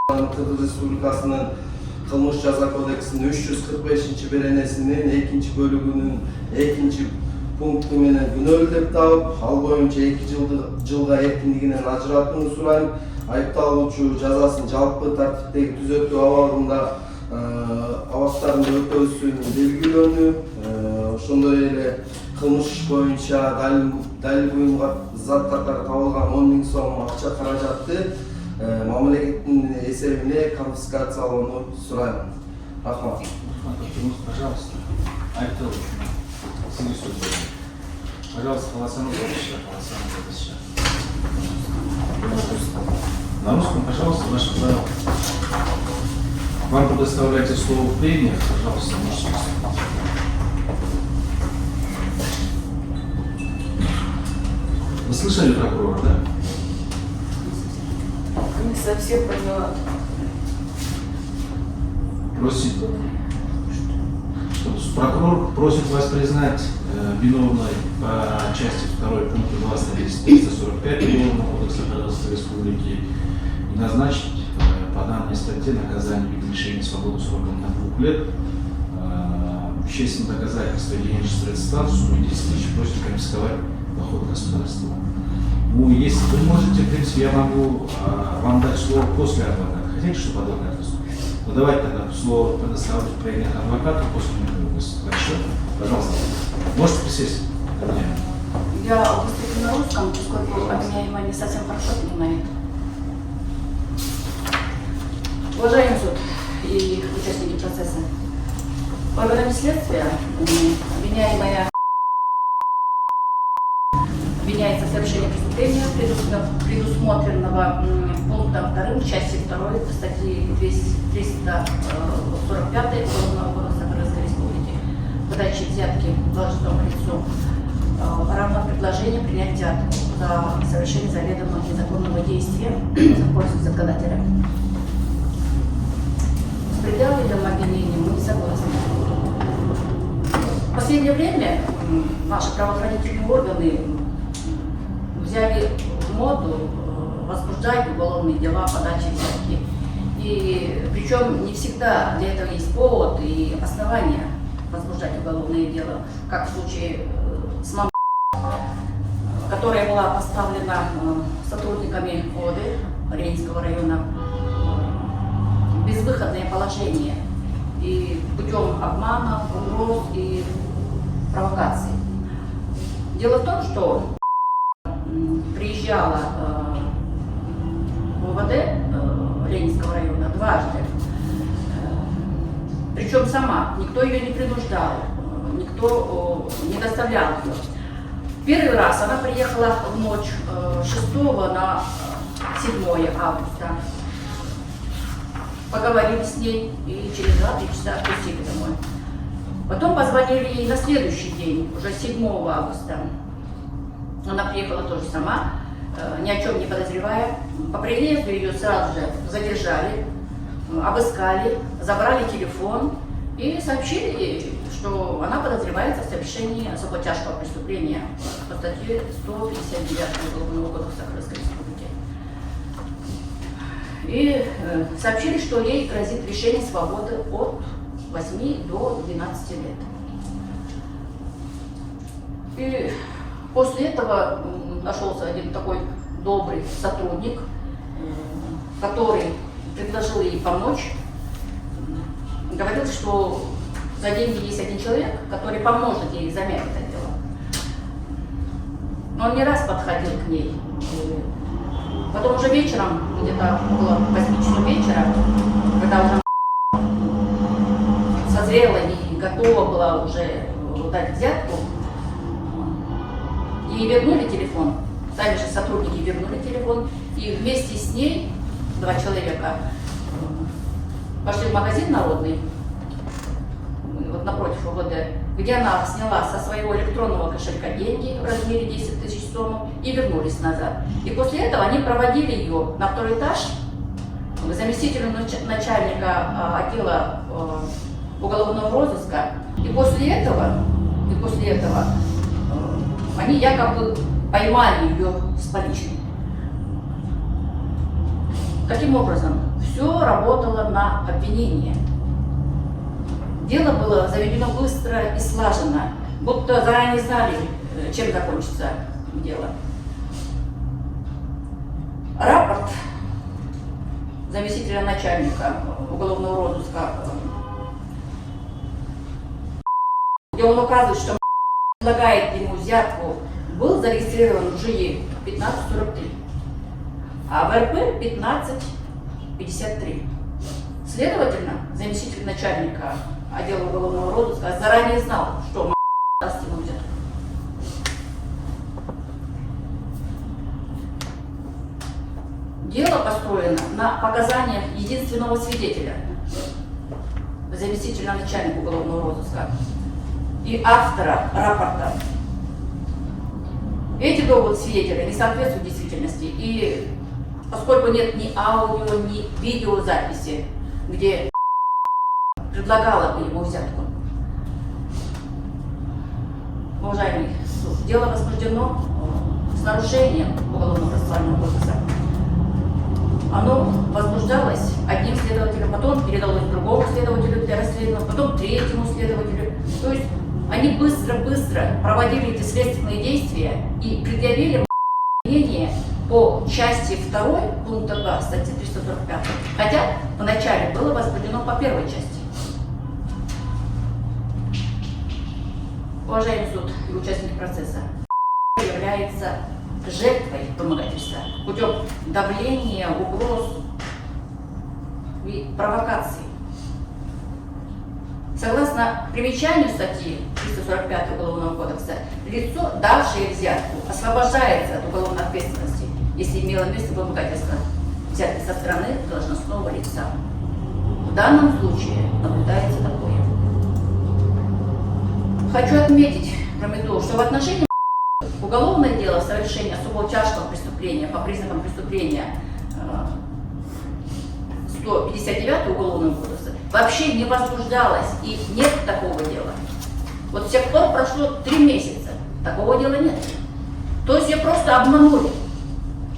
Кыргыз Республикасынын кылмыш жаза кодексинин 345-беренесинин 2-бөлүгүнүн 2-пункту менен күнөөлүү деп табып, ал боюнча 2 жылга эркиндигинен ажыратууну сурайм. Айыпталуучу жазасын жалпы тартиптеги түзөтүү абактарында өтөөсүн белгилөөнү, ошондой эле кылмыш боюнча далил буюм зат катары табылган 10 000 сом акча каражатты мамлекеттин эсебине конфискациялоону сурайм. Рахмат. Пожалуйста. Айыпталуучу. Сизге сөз берем. Пожалуйста, голосование сейчас. На русском, пожалуйста, ваше право. Вам предоставляется слово в прениях, пожалуйста, можете выступить. Вы слышали прокурора, да? Не совсем поняла. Прокурор просит вас признать виновной по части 2 пункта 2 статьи 345 Уголовного кодекса Казахстанской Республики и назначить по данной статье наказание в виде лишения свободы сроком на 2 лет. Вещественное доказательство денежных средств в сумме 10 000 просит конфисковать доход государства. Ну, если вы можете, в принципе, я могу вам дать слово после адвоката. Хотите, чтобы адвокат выступил? Ну, давайте тогда слово предоставить в прениях адвокату после него выступить. Хорошо? Пожалуйста. Можете присесть? Я выступлю на русском, поскольку обвиняемый не совсем хорошо понимает. Уважаемый суд и участники процесса, по время следствия обвиняемая обвиняется в совершении преступления, предусмотренного пунктом 2 части 2 статьи 345 Уголовного кодекса Казахстанской Республики выдачи взятки должностному лицу, равно предложение принять взятку за совершение заведомо незаконного действия в пользу взяткодателя. С предъявленным обвинением мы не согласны. В последнее время наши правоохранительные органы взяли в моду возбуждать уголовные дела по даче взятки. И причем не всегда для этого есть повод и основания возбуждать уголовное дело, как в случае с мамой, которая была поставлена сотрудниками ОДы Ленинского района в безвыходное положение и путем обмана, угроз и провокаций. Дело в том, что приезжала в УВД Ленинского района дважды, причем сама, никто ее не принуждал, никто не доставлял ее. Первый раз она приехала в ночь 6 на 7 августа, поговорили с ней и через 2-3 часа отпустили домой. Потом позвонили ей на следующий день, уже 7 августа. Она приехала тоже сама, ни о чем не подозревая. По приезду ее сразу же задержали, обыскали, забрали телефон и сообщили ей, что она подозревается в совершении особо тяжкого преступления по статье 159 Уголовного кодекса Крымской Республики. И сообщили, что ей грозит лишение свободы от 8 до 12 лет. И после этого нашелся один такой добрый сотрудник, который предложил ей помочь. Говорил, что за деньги есть один человек, который поможет ей замять это дело. Но он не раз подходил к ней. Потом уже вечером, где-то около 8 часов вечера, когда уже созрела и готова была уже дать взятку, ей вернули телефон. Сами же сотрудники вернули телефон. И вместе с ней 2 человека пошли в магазин народный, вот напротив УВД, где она сняла со своего электронного кошелька деньги в размере 10 тысяч сомов и вернулись назад. И после этого они проводили ее на 2-й этаж к заместителю начальника отдела уголовного розыска. И после этого они якобы поймали ее с поличным. Таким образом, все работало на обвинение. Дело было заведено быстро и слаженно, будто заранее знали, чем закончится дело. Рапорт заместителя начальника уголовного розыска, где он указывает, что предлагает ему взятку, был зарегистрирован в ЖИИ 1543, а в РП 1553. Следовательно, заместитель начальника отдела уголовного розыска заранее знал, что даст ему взятку. Дело построено на показаниях единственного свидетеля, заместителя начальника уголовного розыска, и автора рапорта. Эти доводы свидетеля не соответствуют действительности, и поскольку нет ни аудио, ни видеозаписи, где предлагала бы ему взятку. Уважаемый суд, дело возбуждено с нарушением Уголовного процессуального кодекса. Оно возбуждалось одним следователем, потом передалось другому следователю для расследования, потом третьему следователю. То есть они быстро проводили эти следственные действия и предъявили мнение по части 2 пункта 2 статьи 345, хотя вначале было возбуждено по первой части. Уважаемый суд и участники процесса, является жертвой вымогательства путем давления, угроз и провокаций. Согласно примечанию статьи 345 Уголовного кодекса, лицо, давшее взятку, освобождается от уголовной ответственности, если имело место вымогательство взятки со стороны должностного лица. В данном случае наблюдается такое. Хочу отметить, кроме того, что в отношении уголовное дело о совершении особо тяжкого преступления по признакам преступления 159 Уголовного кодекса вообще не возбуждалось и нет такого дела. Вот с тех пор прошло 3 месяца, такого дела нет. То есть ее просто обманули,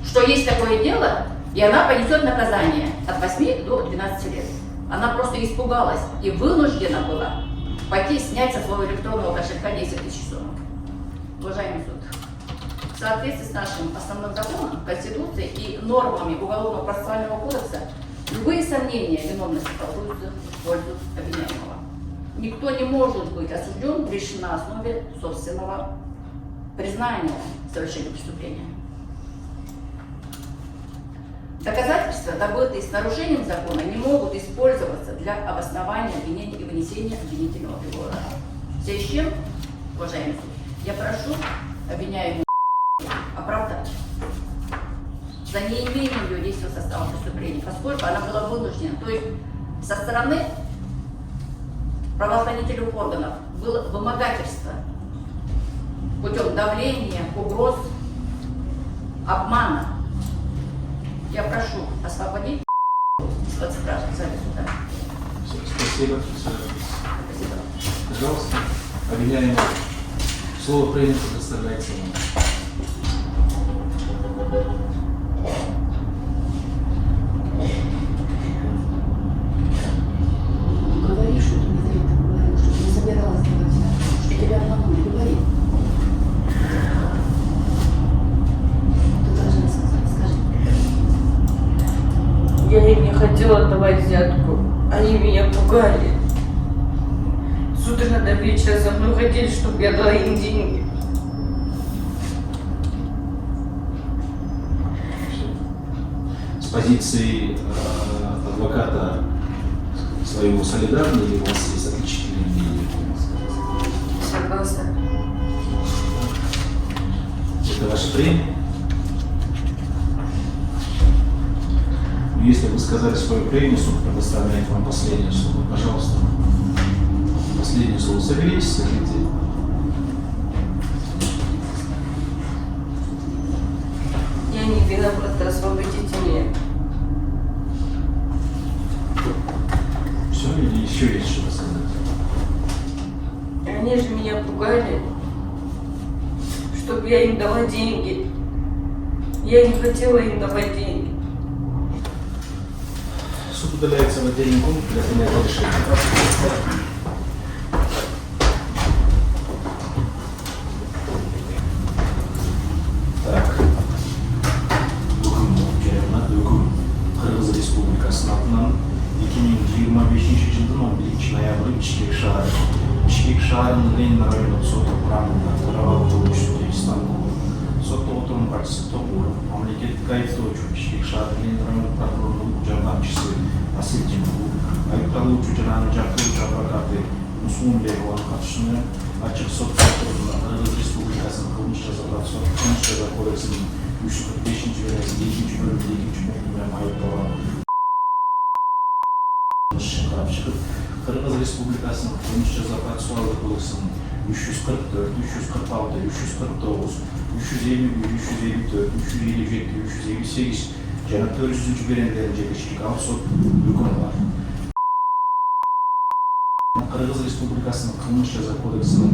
что есть такое дело, и она понесет наказание от 8 до 12 лет. Она просто испугалась и вынуждена была пойти снять со своего электронного кошелька 10 тысяч сомов. Уважаемый суд, в соответствии с нашим основным законом, Конституцией и нормами Уголовного процессуального кодекса, любые сомнения виновности формируются в пользу обвиняемого. Никто не может быть осужден лишь на основе собственного признания совершения преступления. Доказательства, добытые с нарушением закона, не могут использоваться для обоснования обвинения и вынесения обвинительного приговора. В связи с чем, уважаемый суд, я прошу обвиняемую оправдать за неимением ее действия состава преступления, поскольку она была вынуждена. То есть со стороны правоохранительных органов было вымогательство путем давления, угроз, обмана. Я прошу освободить спецоперации зависит, да? Спасибо. Спасибо. Пожалуйста, обвиняемый. Слово принято, представляется вам. Говори, что ты мне за это говорил, что ты не собиралась делать, что тебя обманули. Говори. Ты должна сказать, скажи. Я им не хотела давать взятку. Они меня пугали. С утра до вечера за мной хотели, чтобы я дала им деньги. С позиции адвоката своего солидарны или у вас есть отличительные мнения? Согласна. Это ваше время? Если вы сказали свое премию, суд предоставляет вам последнее слово. Пожалуйста. Последнее слово. Соберитесь, скажите. Я не виновата, освободите меня. Все или еще есть что сказать? Они же меня пугали, чтобы я им дала деньги. Я не хотела им давать деньги. Суд удаляется в отдельный пункт для принятия решения. Так. Кыргыз Республикасынын атынан 2025 жылдын 11 ноябрь Бишкек шаарынын Ленин райондук соту курамында төрагалық кылуучусу Истанбул сотто отурум катчысы Токуров, мамлекеттик айыптоочу Бишкек шаардын Ленин райондук прокурордун жардамчысы Асил Жембул, айыпталуучу жана анын жактыруучу адвокаты Мусулумбекованын катышуусу ачык сот отурумунда Кыргыз Республикасынын кылмыш жаза кодексинин 345-беренеси 2-бөлүмү 2-пункту менен айыпталган карап чыгып, Кыргыз Республикасынын кылмыш жаза процессуалдык кодексинин 344, 346, 349, 351, 354, 357, 358 жана 400-беренелерин жетишкиге алып сот өкүмү бар. Кыргыз Республикасынын кылмыш жаза кодексинин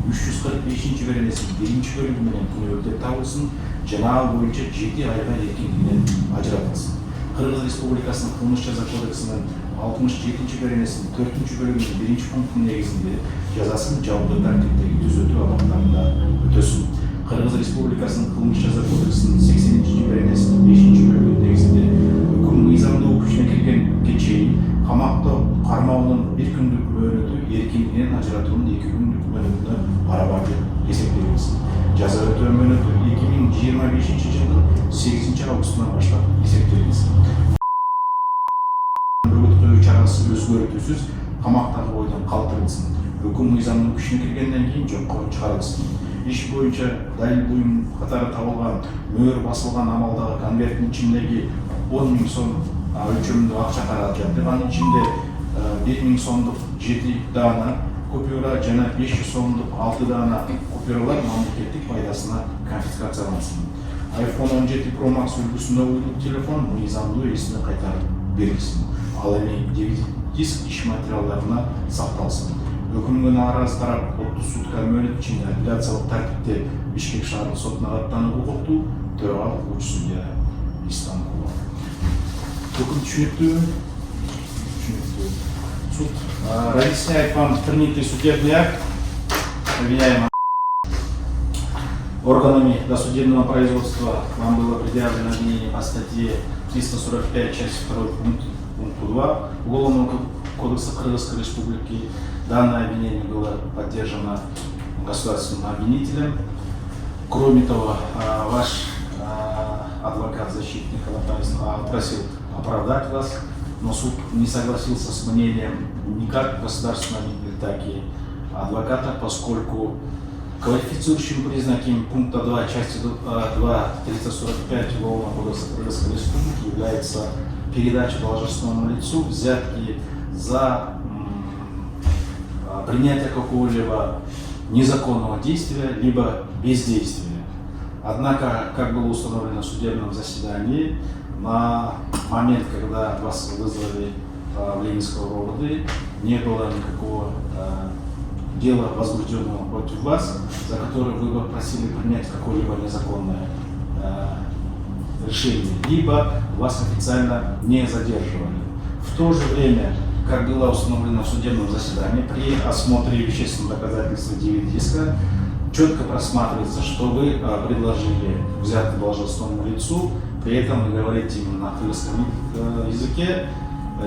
345-беренесинин 1-бөлүгү менен күнөөдө табылсын жана ал боюнча 7 айга эркиндигинен ажыратылсын. Кыргыз Республикасынын кылмыш жаза кодексинин 67-беренесинин 4-бөлүгүнүн 1-пунктунун негизинде жазасын жабындуу тартиптеги түзөтүү абактарында өтөсүн. Кыргыз Республикасынын кылмыш жаза кодексинин 80-беренесинин 5-бөлүгүнүн негизинде өкүм мыйзамдуу күчүнө киргенге чейин камакта кармоонун 1 күндүк мөөнөтү эркиндигинен ажыратуунун 2 күндүк мөөнөтүнө барабар деп эсептелинсин. Жаза өтөө мөөнөтү 2025 жылдын 8-августунан баштап эсептелинсин. Өргөткөө чарасы өзгөртүүсүз камактагы бойдон калтырылсын. Өкүм мыйзамдын күчүнө киргенден кийин жокко чыгарылсын. Иш боюнча далил буюм катары табылган мөөр басылган амалдагы конверттин ичиндеги 10 000 сом өлчөмүндө акча каражаты, анын ичинде 1 000 сомдук 7 даана купюра жана 500 сомдук 6 даана купюралар мамлекеттик пайдасына конфискациялансын. iPhone 17 Pro Max үлгүсүндө уюлдук телефон мыйзамдуу ээсине кайтарып берилсин. Ал эми диск иш материалдарына сакталсын. Өкүмгө нааразы тарап 30 сутка мөөнөт ичинде апелляциялык тартипте Бишкек шаардык сотуна аттануу укуктуу төрагалық кылуучу судья Истанбулова. Өкүм түшүнүктүүбү? Түшүнүктүү. Суд разъясняет вам принятый судебный акт, обвиняемый. Органами досудебного производства вам было предъявлено обвинение по статье 345, часть 2, пункт 2 Уголовного кодекса Кыргызской Республики. Данное обвинение было поддержано государственным обвинителем. Кроме того, ваш адвокат-защитник просил оправдать вас, но суд не согласился с мнением ни как государственного обвинителя, так и адвоката, поскольку квалифицирующим признаком пункта 2 части 2.345 Уголовного кодекса Кыргызской Республики является передача должностному лицу взятки за принятие какого-либо незаконного действия, либо бездействия. Однако, как было установлено в судебном заседании, на момент, когда вас вызвали в Ленинского РОВД, не было никакого дела, возбужденного против вас, за которое вы бы просили принять какое-либо незаконное решение, либо вас официально не задерживали. В то же время, как было установлено в судебном заседании, при осмотре вещественных доказательств DVD-диска четко просматривается, что вы предложили взятку должностному лицу, при этом вы говорите именно на тыльском языке,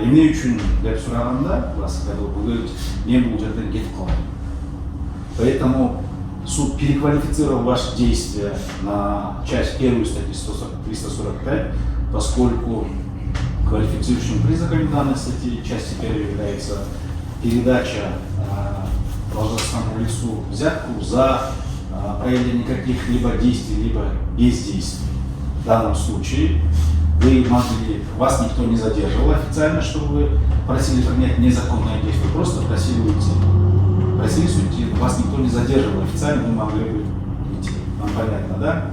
имеющим для сурағанда, вас, когда вы говорите, не будет кетіп. Поэтому суд переквалифицировал ваши действия на часть первую статьи 345, поскольку квалифицирующим признаком данной статьи части первой является передача должностному лицу взятку за проявление каких-либо действий, либо бездействий. В данном случае вас никто не задерживал официально, чтобы вы просили принять незаконное действие, просто просили уйти. Просили уйти, вас никто не задерживал официально, вы могли бы уйти. Вам понятно, да?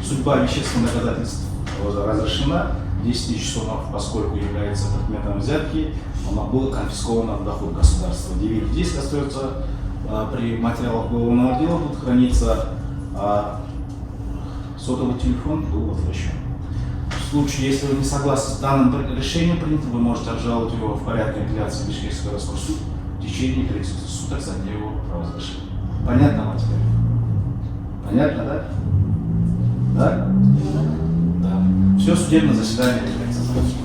Судьба вещественных доказательств разрешена, 10 тысяч сомов, поскольку является предметом взятки, оно было конфисковано в доход государства. DVD-диск остается при материалах уголовного дела, будет храниться, а сотовый телефон был возвращен. В случае, если вы не согласны с данным решением принятым, вы можете обжаловать его в порядке апелляции в Бишкекский городской суд в течение 30 суток со дня его праворазрешения. Понятно вам теперь? Понятно, да? Да? Да. Все, судебное заседание является завершено.